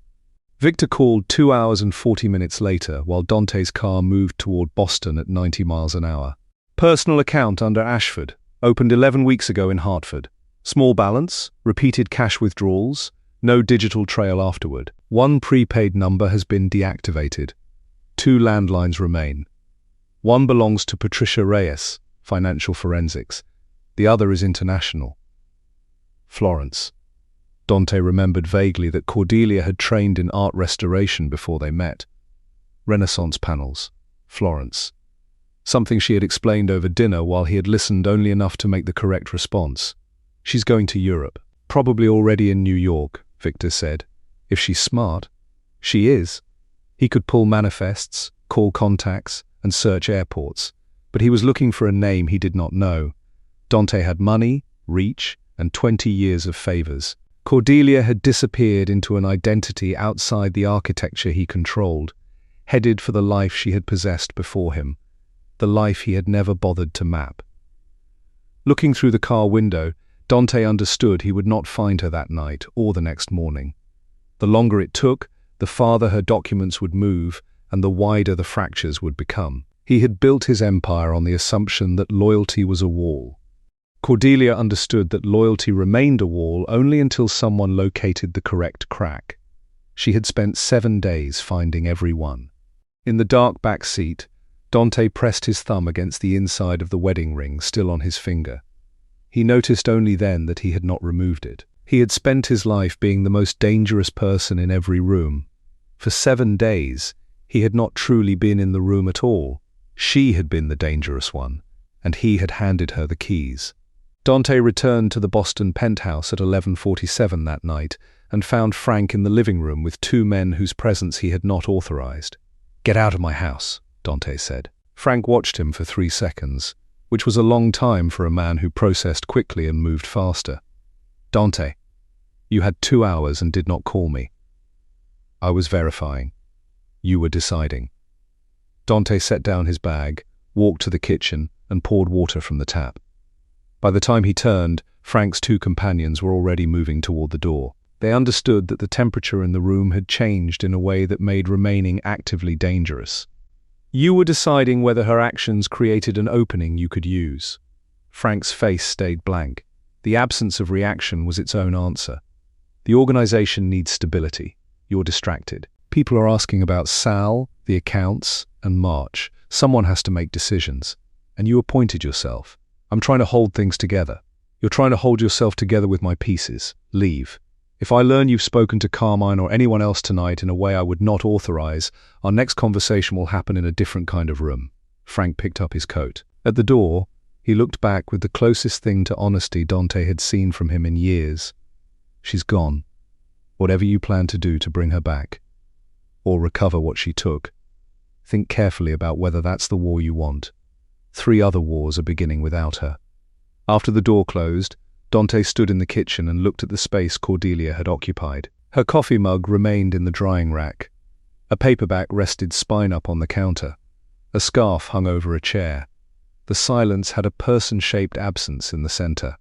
Victor called 2 hours and 40 minutes later while Dante's car moved toward Boston at 90 miles an hour. "Personal account under Ashford. Opened 11 weeks ago in Hartford. Small balance, repeated cash withdrawals, no digital trail afterward. 1 prepaid number has been deactivated." 2 landlines remain. One belongs to Patricia Reyes, financial forensics. The other is international. Florence. Dante remembered vaguely that Cordelia had trained in art restoration before they met. Renaissance panels. Florence. Something she had explained over dinner while he had listened only enough to make the correct response. She's going to Europe. Probably already in New York, Victor said. If she's smart. She is. He could pull manifests, call contacts, and search airports. But he was looking for a name he did not know. Dante had money, reach, and 20 years of favors. Cordelia had disappeared into an identity outside the architecture he controlled, headed for the life she had possessed before him, the life he had never bothered to map. Looking through the car window, Dante understood he would not find her that night or the next morning. The longer it took, the farther her documents would move and the wider the fractures would become. He had built his empire on the assumption that loyalty was a wall. Cordelia understood that loyalty remained a wall only until someone located the correct crack. She had spent 7 days finding every one. In the dark back seat, Dante pressed his thumb against the inside of the wedding ring still on his finger. He noticed only then that he had not removed it. He had spent his life being the most dangerous person in every room. For 7 days, he had not truly been in the room at all. She had been the dangerous one, and he had handed her the keys. Dante returned to the Boston penthouse at 11:47 that night and found Frank in the living room with 2 men whose presence he had not authorized. "Get out of my house," Dante said. Frank watched him for 3 seconds, which was a long time for a man who processed quickly and moved faster. "Dante, you had 2 hours and did not call me." "I was verifying. You were deciding." Dante set down his bag, walked to the kitchen, and poured water from the tap. By the time he turned, Frank's 2 companions were already moving toward the door. They understood that the temperature in the room had changed in a way that made remaining actively dangerous. "You were deciding whether her actions created an opening you could use." Frank's face stayed blank. The absence of reaction was its own answer. "The organization needs stability. You're distracted. People are asking about Sal, the accounts, and March. Someone has to make decisions. And you appointed yourself. I'm trying to hold things together. You're trying to hold yourself together with my pieces. Leave. If I learn you've spoken to Carmine or anyone else tonight in a way I would not authorize, our next conversation will happen in a different kind of room." Frank picked up his coat. At the door, he looked back with the closest thing to honesty Dante had seen from him in years. "She's gone. Whatever you plan to do to bring her back, or recover what she took, think carefully about whether that's the war you want. 3 other wars are beginning without her." After the door closed, Dante stood in the kitchen and looked at the space Cordelia had occupied. Her coffee mug remained in the drying rack. A paperback rested spine up on the counter. A scarf hung over a chair. The silence had a person-shaped absence in the center.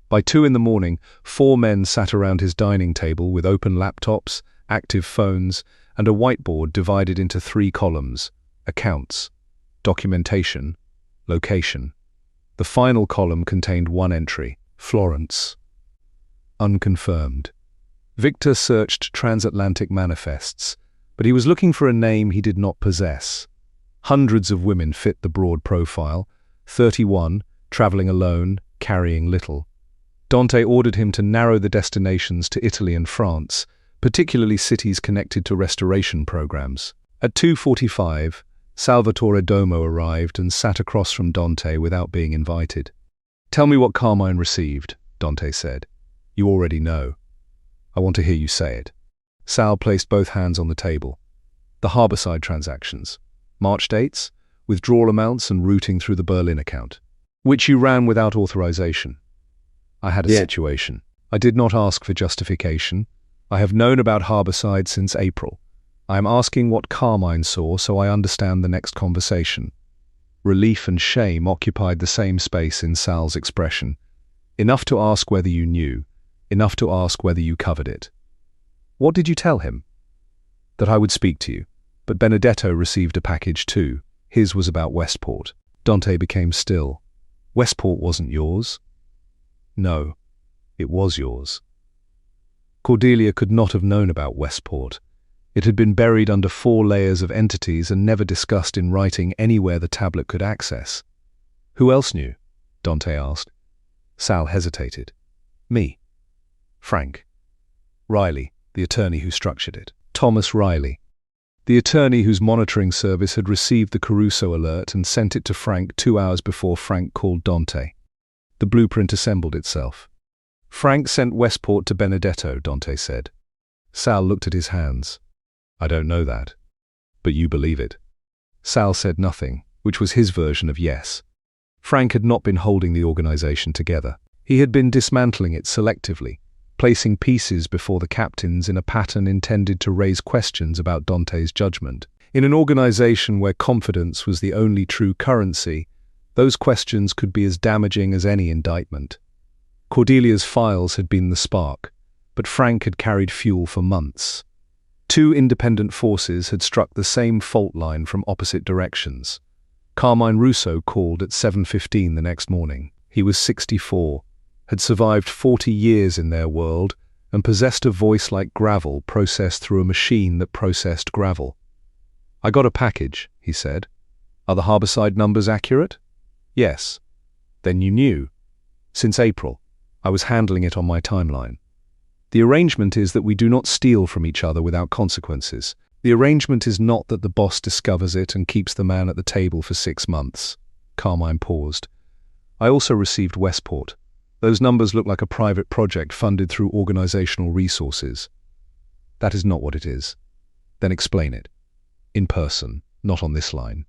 By 2 in the morning, 4 men sat around his dining table with open laptops, active phones, and a whiteboard divided into 3 columns: accounts, documentation, location. The final column contained 1 entry: Florence. Unconfirmed. Victor searched transatlantic manifests, but he was looking for a name he did not possess. Hundreds of women fit the broad profile, 31, traveling alone, carrying little. Dante ordered him to narrow the destinations to Italy and France, particularly cities connected to restoration programs. At 2:45, Salvatore Domo arrived and sat across from Dante without being invited. "Tell me what Carmine received," Dante said. "You already know. I want to hear you say it." Sal placed both hands on the table. "The Harborside transactions. March dates, withdrawal amounts and routing through the Berlin account. Which you ran without authorization." "I had a situation. I did not ask for justification. I have known about Harborside since April. I am asking what Carmine saw so I understand the next conversation." Relief and shame occupied the same space in Sal's expression. "Enough to ask whether you knew, enough to ask whether you covered it." "What did you tell him?" "That I would speak to you. But Benedetto received a package too. His was about Westport." Dante became still. "Westport wasn't yours?" "No, it was yours." Cordelia could not have known about Westport. It had been buried under 4 layers of entities and never discussed in writing anywhere the tablet could access. Who else knew? Dante asked. Sal hesitated. Me. Frank. Riley, the attorney who structured it. Thomas Riley, the attorney whose monitoring service had received the Caruso alert and sent it to Frank 2 hours before Frank called Dante. The blueprint assembled itself. Frank sent Westport to Benedetto, Dante said. Sal looked at his hands. I don't know that. But you believe it. Sal said nothing, which was his version of yes. Frank had not been holding the organization together. He had been dismantling it selectively, placing pieces before the captains in a pattern intended to raise questions about Dante's judgment. In an organization where confidence was the only true currency, those questions could be as damaging as any indictment. Cordelia's files had been the spark, but Frank had carried fuel for months. 2 independent forces had struck the same fault line from opposite directions. Carmine Russo called at 7:15 the next morning. He was 64, had survived 40 years in their world, and possessed a voice like gravel processed through a machine that processed gravel. I got a package, he said. Are the Harborside numbers accurate? Yes. Then you knew. Since April, I was handling it on my timeline. The arrangement is that we do not steal from each other without consequences. The arrangement is not that the boss discovers it and keeps the man at the table for 6 months. Carmine paused. I also received Westport. Those numbers look like a private project funded through organizational resources. That is not what it is. Then explain it. In person, not on this line.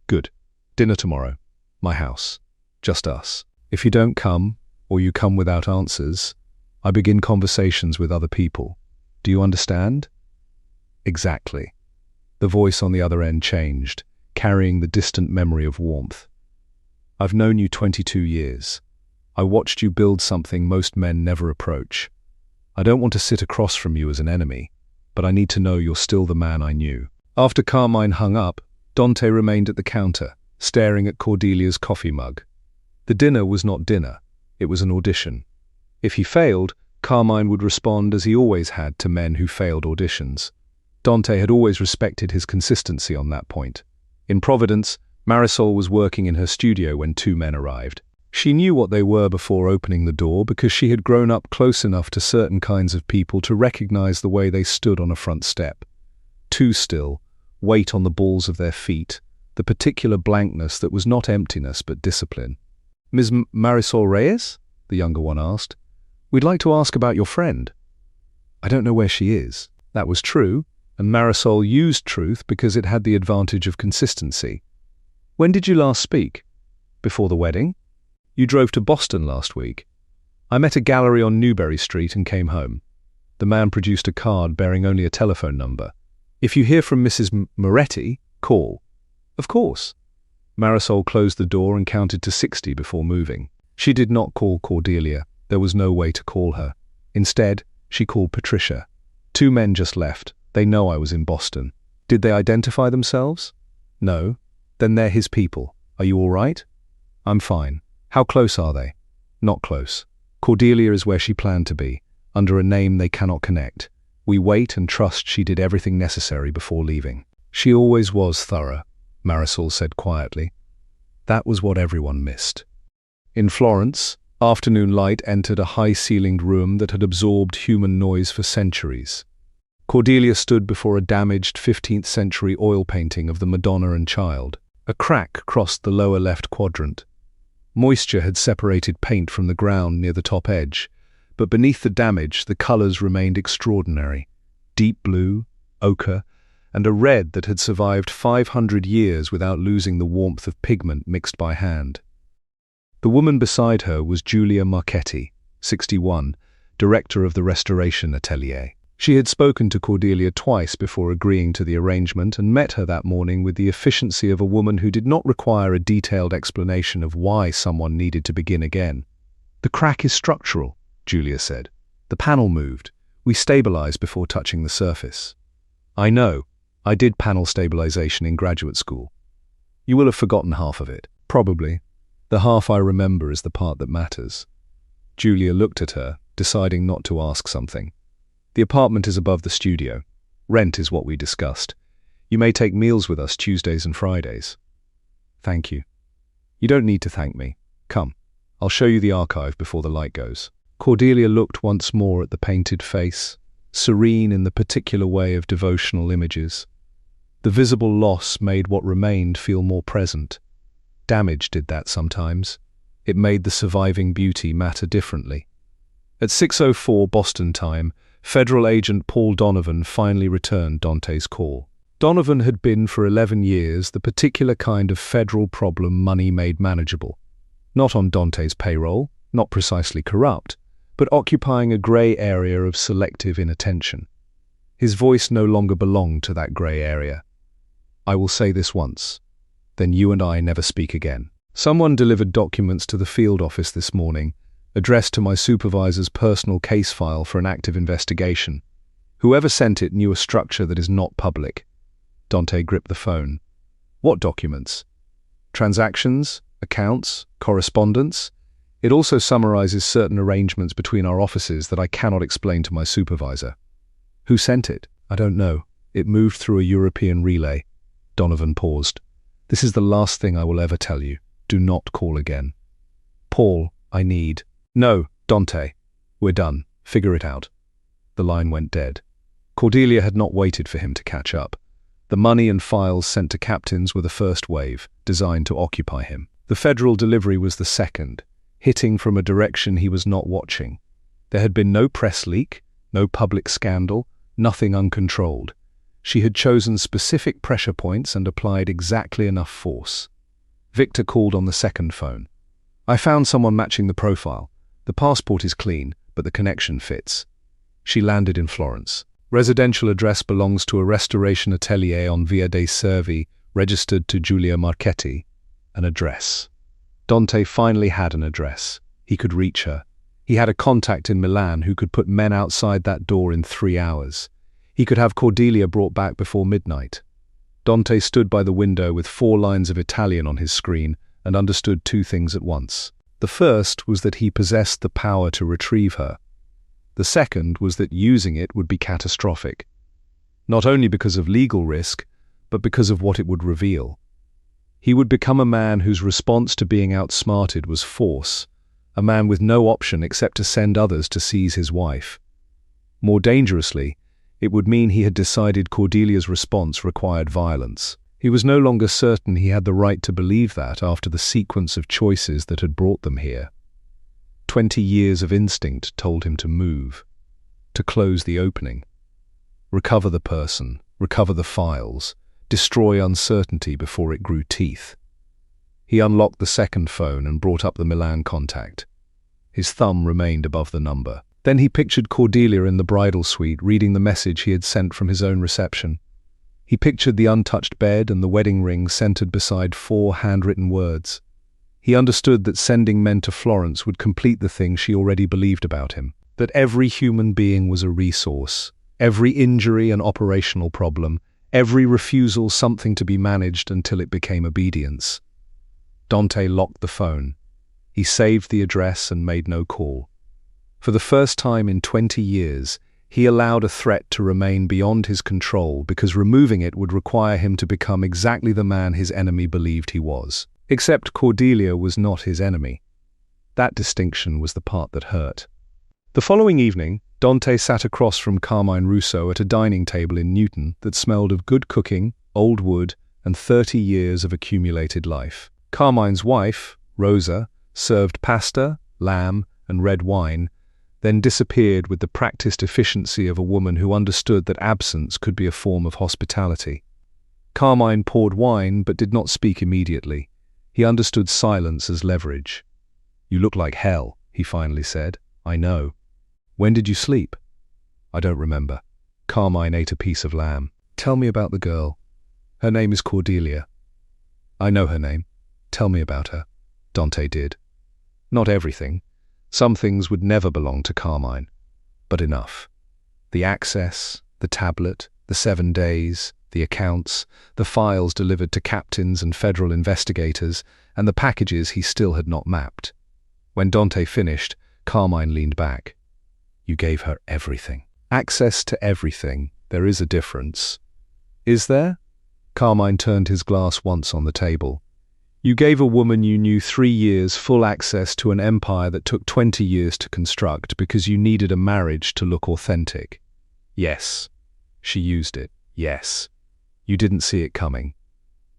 Good. Dinner tomorrow. My house. Just us. If you don't come, or you come without answers, I begin conversations with other people. Do you understand? Exactly. The voice on the other end changed, carrying the distant memory of warmth. I've known you 22 years. I watched you build something most men never approach. I don't want to sit across from you as an enemy, but I need to know you're still the man I knew. After Carmine hung up, Dante remained at the counter, staring at Cordelia's coffee mug. The dinner was not dinner, it was an audition. If he failed, Carmine would respond as he always had to men who failed auditions. Dante had always respected his consistency on that point. In Providence, Marisol was working in her studio when 2 men arrived. She knew what they were before opening the door because she had grown up close enough to certain kinds of people to recognize the way they stood on a front step. 2 still, weight on the balls of their feet, the particular blankness that was not emptiness but discipline. Ms. Marisol Reyes? The younger one asked. We'd like to ask about your friend. I don't know where she is. That was true, and Marisol used truth because it had the advantage of consistency. When did you last speak? Before the wedding? You drove to Boston last week. I met a gallery on Newbury Street and came home. The man produced a card bearing only a telephone number. If you hear from Mrs. Moretti, call. Of course. Marisol closed the door and counted to 60 before moving. She did not call Cordelia. There was no way to call her. Instead, she called Patricia. 2 men just left. They know I was in Boston. Did they identify themselves? No. Then they're his people. Are you all right? I'm fine. How close are they? Not close. Cordelia is where she planned to be, under a name they cannot connect. We wait and trust she did everything necessary before leaving. She always was thorough, Marisol said quietly. That was what everyone missed. In Florence, afternoon light entered a high-ceilinged room that had absorbed human noise for centuries. Cordelia stood before a damaged 15th-century oil painting of the Madonna and Child. A crack crossed the lower left quadrant. Moisture had separated paint from the ground near the top edge, but beneath the damage the colors remained extraordinary. Deep blue, ochre, and a red that had survived 500 years without losing the warmth of pigment mixed by hand. The woman beside her was Giulia Marchetti, 61, director of the Restoration Atelier. She had spoken to Cordelia twice before agreeing to the arrangement and met her that morning with the efficiency of a woman who did not require a detailed explanation of why someone needed to begin again. The crack is structural, Giulia said. The panel moved. We stabilized before touching the surface. I know. I did panel stabilization in graduate school. You will have forgotten half of it. Probably. The half I remember is the part that matters. Giulia looked at her, deciding not to ask something. The apartment is above the studio. Rent is what we discussed. You may take meals with us Tuesdays and Fridays. Thank you. You don't need to thank me. Come, I'll show you the archive before the light goes. Cordelia looked once more at the painted face, serene in the particular way of devotional images. The visible loss made what remained feel more present. Damage did that sometimes. It made the surviving beauty matter differently. At 6:04 Boston time, Federal Agent Paul Donovan finally returned Dante's call. Donovan had been for 11 years the particular kind of federal problem money made manageable. Not on Dante's payroll, not precisely corrupt, but occupying a grey area of selective inattention. His voice no longer belonged to that grey area. I will say this once, then you and I never speak again. Someone delivered documents to the field office this morning, addressed to my supervisor's personal case file for an active investigation. Whoever sent it knew a structure that is not public. Dante gripped the phone. What documents? Transactions, accounts, correspondence? It also summarizes certain arrangements between our offices that I cannot explain to my supervisor. Who sent it? I don't know. It moved through a European relay. Donovan paused. This is the last thing I will ever tell you. Do not call again. Paul, I need... No, Dante. We're done. Figure it out. The line went dead. Cordelia had not waited for him to catch up. The money and files sent to captains were the first wave, designed to occupy him. The federal delivery was the second, hitting from a direction he was not watching. There had been no press leak, no public scandal, nothing uncontrolled. She had chosen specific pressure points and applied exactly enough force. Victor called on the second phone. I found someone matching the profile. The passport is clean, but the connection fits. She landed in Florence. Residential address belongs to a restoration atelier on Via dei Servi, registered to Giulia Marchetti. An address. Dante finally had an address. He could reach her. He had a contact in Milan who could put men outside that door in 3 hours. He could have Cordelia brought back before midnight. Dante stood by the window with 4 lines of Italian on his screen and understood 2 things at once. The first was that he possessed the power to retrieve her. The second was that using it would be catastrophic. Not only because of legal risk, but because of what it would reveal. He would become a man whose response to being outsmarted was force, a man with no option except to send others to seize his wife. More dangerously, it would mean he had decided Cordelia's response required violence. He was no longer certain he had the right to believe that after the sequence of choices that had brought them here. 20 years of instinct told him to move, to close the opening, recover the person, recover the files, destroy uncertainty before it grew teeth. He unlocked the second phone and brought up the Milan contact. His thumb remained above the number. Then he pictured Cordelia in the bridal suite reading the message he had sent from his own reception. He pictured the untouched bed and the wedding ring centered beside 4 handwritten words. He understood that sending men to Florence would complete the thing she already believed about him, that every human being was a resource, every injury an operational problem, every refusal something to be managed until it became obedience. Dante locked the phone. He saved the address and made no call. For the first time in 20 years, he allowed a threat to remain beyond his control because removing it would require him to become exactly the man his enemy believed he was. Except Cordelia was not his enemy. That distinction was the part that hurt. The following evening, Dante sat across from Carmine Russo at a dining table in Newton that smelled of good cooking, old wood, and 30 years of accumulated life. Carmine's wife, Rosa, served pasta, lamb, and red wine, then disappeared with the practiced efficiency of a woman who understood that absence could be a form of hospitality. Carmine poured wine but did not speak immediately. He understood silence as leverage. "You look like hell," he finally said. "I know. When did you sleep?" "I don't remember." Carmine ate a piece of lamb. "Tell me about the girl." "Her name is Cordelia." "I know her name. Tell me about her." Dante did. Not everything. Some things would never belong to Carmine, but enough. The access, the tablet, the 7 days, the accounts, the files delivered to captains and federal investigators, and the packages he still had not mapped. When Dante finished, Carmine leaned back. "You gave her everything." Access to everything, There is a difference. Is there? Carmine turned his glass once on the table. You gave a woman you knew 3 years full access to an empire that took 20 years to construct because you needed a marriage to look authentic. Yes. She used it. Yes. You didn't see it coming.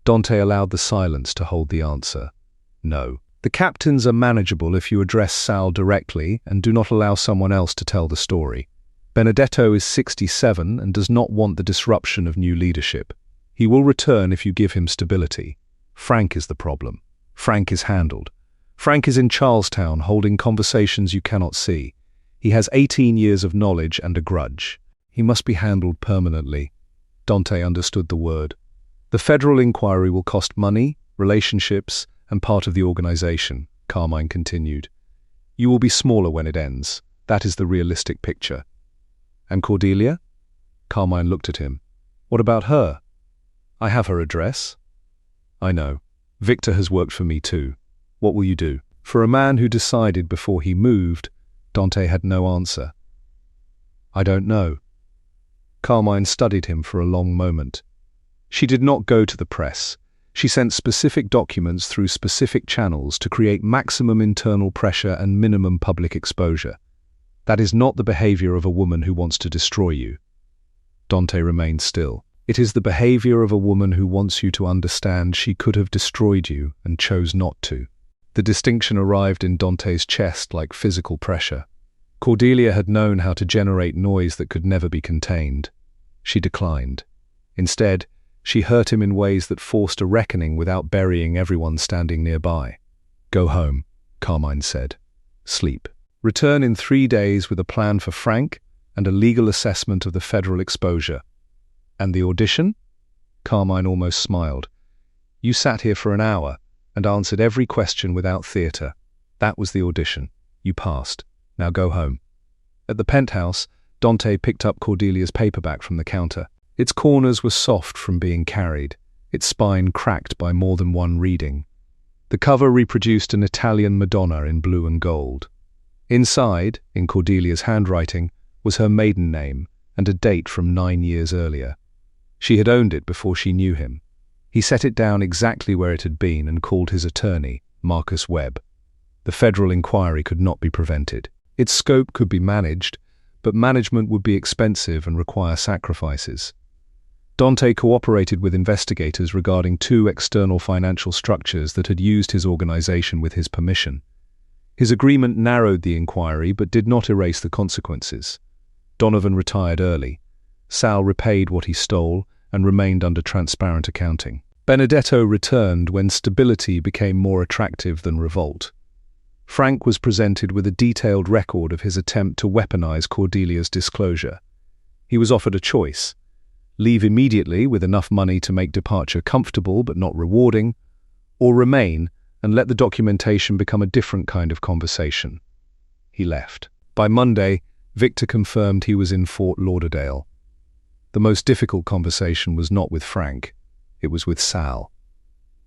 Dante allowed the silence to hold the answer. No. The captains are manageable if you address Sal directly and do not allow someone else to tell the story. Benedetto is 67 and does not want the disruption of new leadership. He will return if you give him stability. Frank is the problem. Frank is handled. Frank is in Charlestown holding conversations you cannot see. He has 18 years of knowledge and a grudge. He must be handled permanently. Dante understood the word. The federal inquiry will cost money, relationships, and part of the organization, Carmine continued. You will be smaller when it ends. That is the realistic picture. And Cordelia? Carmine looked at him. What about her? I have her address. I know. Victor has worked for me too. What will you do? For a man who decided before he moved, Dante had no answer. I don't know. Carmine studied him for a long moment. She did not go to the press. She sent specific documents through specific channels to create maximum internal pressure and minimum public exposure. That is not the behavior of a woman who wants to destroy you. Dante remained still. It is the behavior of a woman who wants you to understand she could have destroyed you and chose not to. The distinction arrived in Dante's chest like physical pressure. Cordelia had known how to generate noise that could never be contained. She declined. Instead, she hurt him in ways that forced a reckoning without burying everyone standing nearby. Go home, Carmine said. Sleep. Return in 3 days with a plan for Frank and a legal assessment of the federal exposure. And the audition? Carmine almost smiled. You sat here for an hour and answered every question without theatre. That was the audition. You passed. Now go home. At the penthouse, Dante picked up Cordelia's paperback from the counter. Its corners were soft from being carried, its spine cracked by more than one reading. The cover reproduced an Italian Madonna in blue and gold. Inside, in Cordelia's handwriting, was her maiden name and a date from 9 years earlier. She had owned it before she knew him. He set it down exactly where it had been and called his attorney, Marcus Webb. The federal inquiry could not be prevented. Its scope could be managed, but management would be expensive and require sacrifices. Dante cooperated with investigators regarding 2 external financial structures that had used his organization with his permission. His agreement narrowed the inquiry but did not erase the consequences. Donovan retired early. Sal repaid what he stole and remained under transparent accounting. Benedetto returned when stability became more attractive than revolt. Frank was presented with a detailed record of his attempt to weaponize Cordelia's disclosure. He was offered a choice: leave immediately with enough money to make departure comfortable but not rewarding, or remain and let the documentation become a different kind of conversation. He left. By Monday, Victor confirmed he was in Fort Lauderdale. The most difficult conversation was not with Frank, it was with Sal.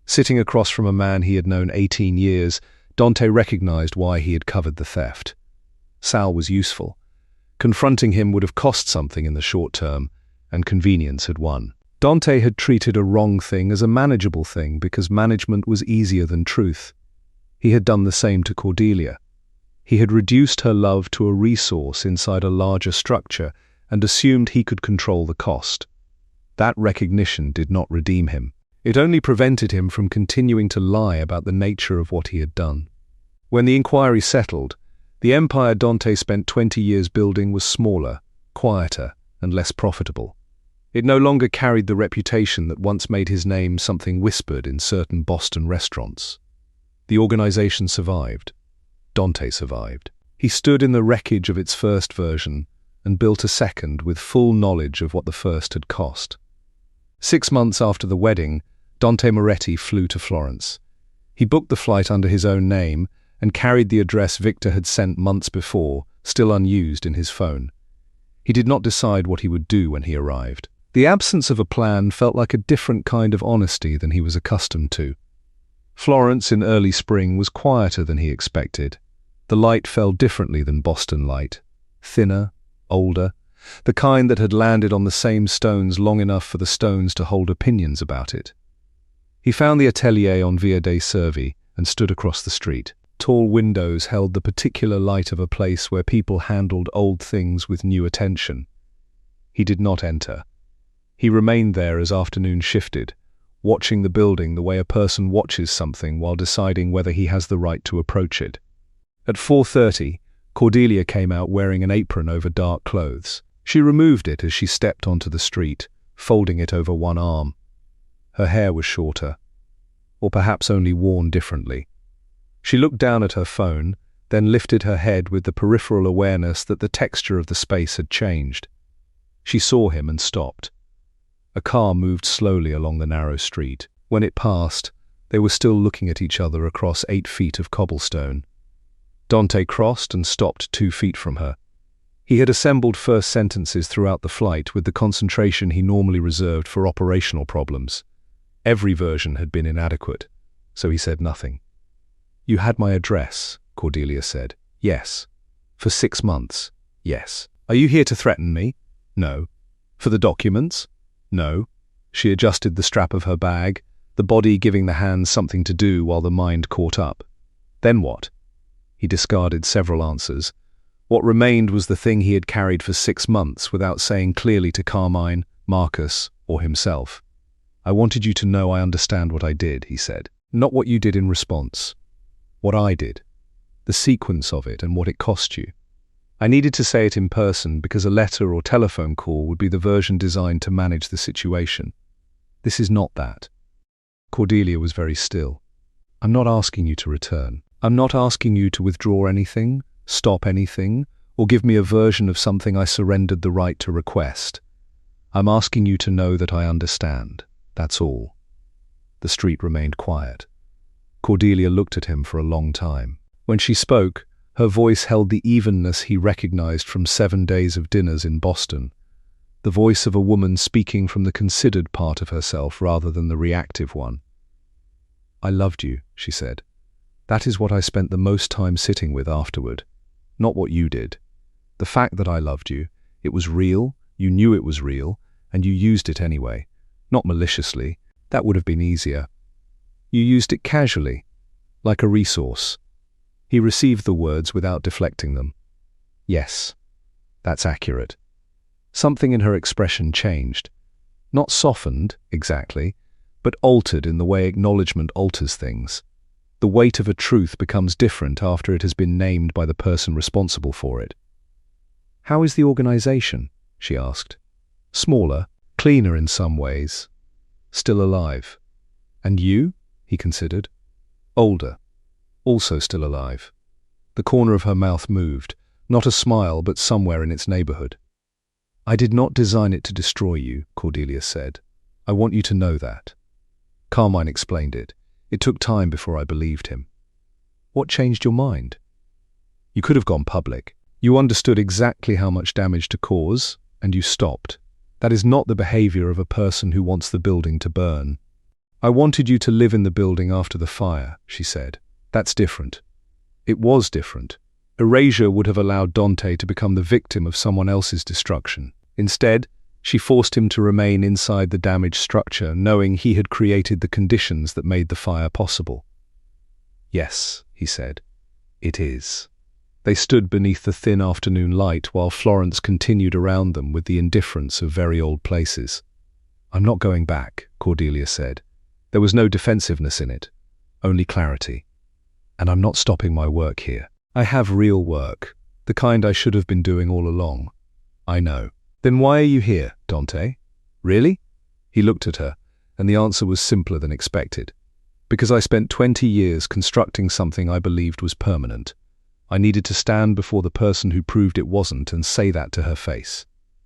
Sitting across from a man he had known 18 years, Dante recognized why he had covered the theft. Sal was useful. Confronting him would have cost something in the short term, and convenience had won. Dante had treated a wrong thing as a manageable thing because management was easier than truth. He had done the same to Cordelia. He had reduced her love to a resource inside a larger structure and assumed he could control the cost. That recognition did not redeem him. It only prevented him from continuing to lie about the nature of what he had done. When the inquiry settled, the empire Dante spent 20 years building was smaller, quieter, and less profitable. It no longer carried the reputation that once made his name something whispered in certain Boston restaurants. The organization survived. Dante survived. He stood in the wreckage of its first version and built a second with full knowledge of what the first had cost. 6 months after the wedding, Dante Moretti flew to Florence. He booked the flight under his own name and carried the address Victor had sent months before, still unused in his phone. He did not decide what he would do when he arrived. The absence of a plan felt like a different kind of honesty than he was accustomed to. Florence in early spring was quieter than he expected. The light fell differently than Boston light, thinner, older, the kind that had landed on the same stones long enough for the stones to hold opinions about it. He found the atelier on Via dei Servi and stood across the street. Tall windows held the particular light of a place where people handled old things with new attention. He did not enter. He remained there as afternoon shifted, watching the building the way a person watches something while deciding whether he has the right to approach it. At 4:30, Cordelia came out wearing an apron over dark clothes. She removed it as she stepped onto the street, folding it over one arm. Her hair was shorter, or perhaps only worn differently. She looked down at her phone, then lifted her head with the peripheral awareness that the texture of the space had changed. She saw him and stopped. A car moved slowly along the narrow street. When it passed, they were still looking at each other across 8 feet of cobblestone. Dante crossed and stopped 2 feet from her. He had assembled first sentences throughout the flight with the concentration he normally reserved for operational problems. Every version had been inadequate, so he said nothing. "You had my address," Cordelia said. "Yes." "For 6 months?" "Yes." "Are you here to threaten me?" "No." "For the documents?" "No." She adjusted the strap of her bag, the body giving the hands something to do while the mind caught up. "Then what?" He discarded several answers. What remained was the thing he had carried for 6 months without saying clearly to Carmine, Marcus, or himself. "I wanted you to know I understand what I did," he said. "Not what you did in response. What I did. The sequence of it and what it cost you. I needed to say it in person because a letter or telephone call would be the version designed to manage the situation. This is not that." Cordelia was very still. "I'm not asking you to return. I'm not asking you to withdraw anything, stop anything, or give me a version of something I surrendered the right to request. I'm asking you to know that I understand. That's all." The street remained quiet. Cordelia looked at him for a long time. When she spoke, her voice held the evenness he recognized from 7 days of dinners in Boston, the voice of a woman speaking from the considered part of herself rather than the reactive one. "I loved you," she said. "That is what I spent the most time sitting with afterward. Not what you did. The fact that I loved you, it was real, you knew it was real, and you used it anyway. Not maliciously. That would have been easier. You used it casually, like a resource." He received the words without deflecting them. "Yes, that's accurate." Something in her expression changed. Not softened, exactly, but altered in the way acknowledgement alters things. The weight of a truth becomes different after it has been named by the person responsible for it. "How is the organization?" she asked. "Smaller, cleaner in some ways. Still alive." "And you?" he considered. "Older. Also still alive." The corner of her mouth moved, not a smile but somewhere in its neighborhood. "I did not design it to destroy you," Cordelia said. "I want you to know that." Carmine explained it. It took time before I believed him. "What changed your mind?" "You could have gone public. You understood exactly how much damage to cause, and you stopped. That is not the behavior of a person who wants the building to burn." "I wanted you to live in the building after the fire," she said. "That's different." It was different. Erasure would have allowed Dante to become the victim of someone else's destruction. Instead, she forced him to remain inside the damaged structure, knowing he had created the conditions that made the fire possible. "Yes," he said, "it is." They stood beneath the thin afternoon light while Florence continued around them with the indifference of very old places. "I'm not going back," Cordelia said. There was no defensiveness in it, only clarity. "And I'm not stopping my work here. I have real work, the kind I should have been doing all along." "I know." "Then why are you here, Dante?" "Really?" He looked at her, and the answer was simpler than expected. "Because I spent 20 years constructing something I believed was permanent. I needed to stand before the person who proved it wasn't and say that to her face.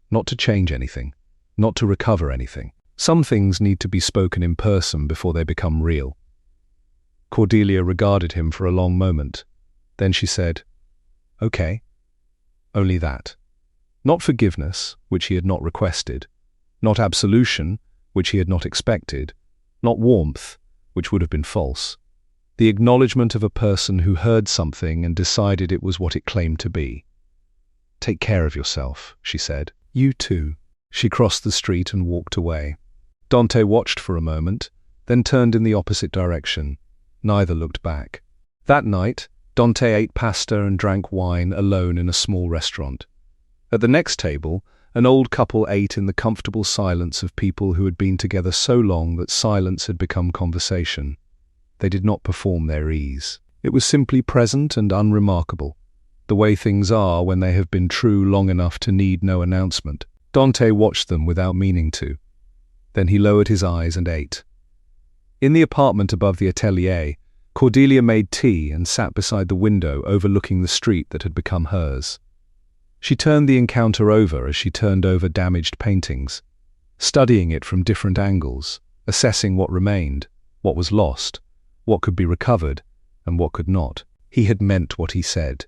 Not to change anything, not to recover anything. Some things need to be spoken in person before they become real." Cordelia regarded him for a long moment. Then she said, "Okay." Only that. Not forgiveness, which he had not requested. Not absolution, which he had not expected. Not warmth, which would have been false. The acknowledgement of a person who heard something and decided it was what it claimed to be. "Take care of yourself," she said. You too. She crossed the street and walked away. Dante watched for a moment, then turned in the opposite direction. Neither looked back. That night, Dante ate pasta and drank wine alone in a small restaurant. At the next table, an old couple ate in the comfortable silence of people who had been together so long that silence had become conversation. They did not perform their ease. It was simply present and unremarkable, the way things are when they have been true long enough to need no announcement. Dante watched them without meaning to. Then he lowered his eyes and ate. In the apartment above the atelier, Cordelia made tea and sat beside the window overlooking the street that had become hers. She turned the encounter over as she turned over damaged paintings, studying it from different angles, assessing what remained, what was lost, what could be recovered, and what could not. He had meant what he said.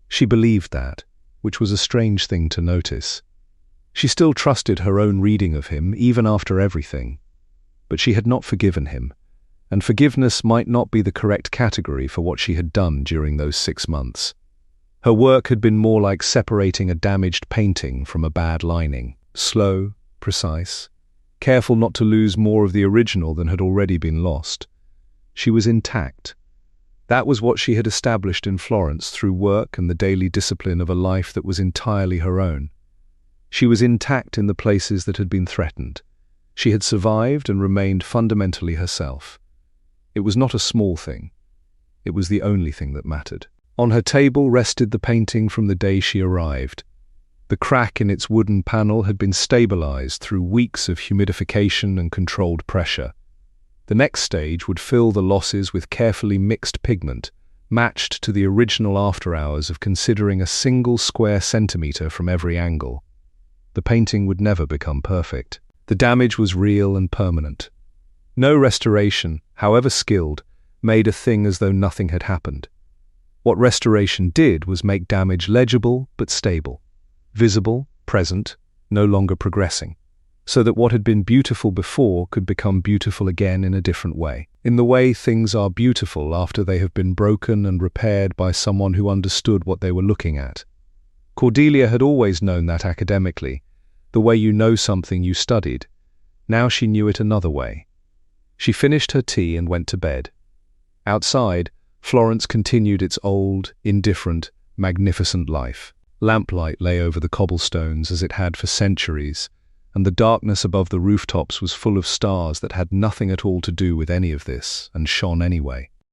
She believed that, which was a strange thing to notice. She still trusted her own reading of him, even after everything. But she had not forgiven him, and forgiveness might not be the correct category for what she had done during those 6 months. Her work had been more like separating a damaged painting from a bad lining. Slow, precise, careful not to lose more of the original than had already been lost. She was intact. That was what she had established in Florence through work and the daily discipline of a life that was entirely her own. She was intact in the places that had been threatened. She had survived and remained fundamentally herself. It was not a small thing. It was the only thing that mattered. On her table rested the painting from the day she arrived. The crack in its wooden panel had been stabilized through weeks of humidification and controlled pressure. The next stage would fill the losses with carefully mixed pigment, matched to the original after hours of considering a single square centimeter from every angle. The painting would never become perfect. The damage was real and permanent. No restoration, however skilled, made a thing as though nothing had happened. What restoration did was make damage legible but stable, visible, present, no longer progressing, so that what had been beautiful before could become beautiful again in a different way, in the way things are beautiful after they have been broken and repaired by someone who understood what they were looking at. Cordelia had always known that academically, the way you know something you studied. Now she knew it another way. She finished her tea and went to bed. Outside, Florence continued its old, indifferent, magnificent life. Lamplight lay over the cobblestones as it had for centuries, and the darkness above the rooftops was full of stars that had nothing at all to do with any of this, and shone anyway.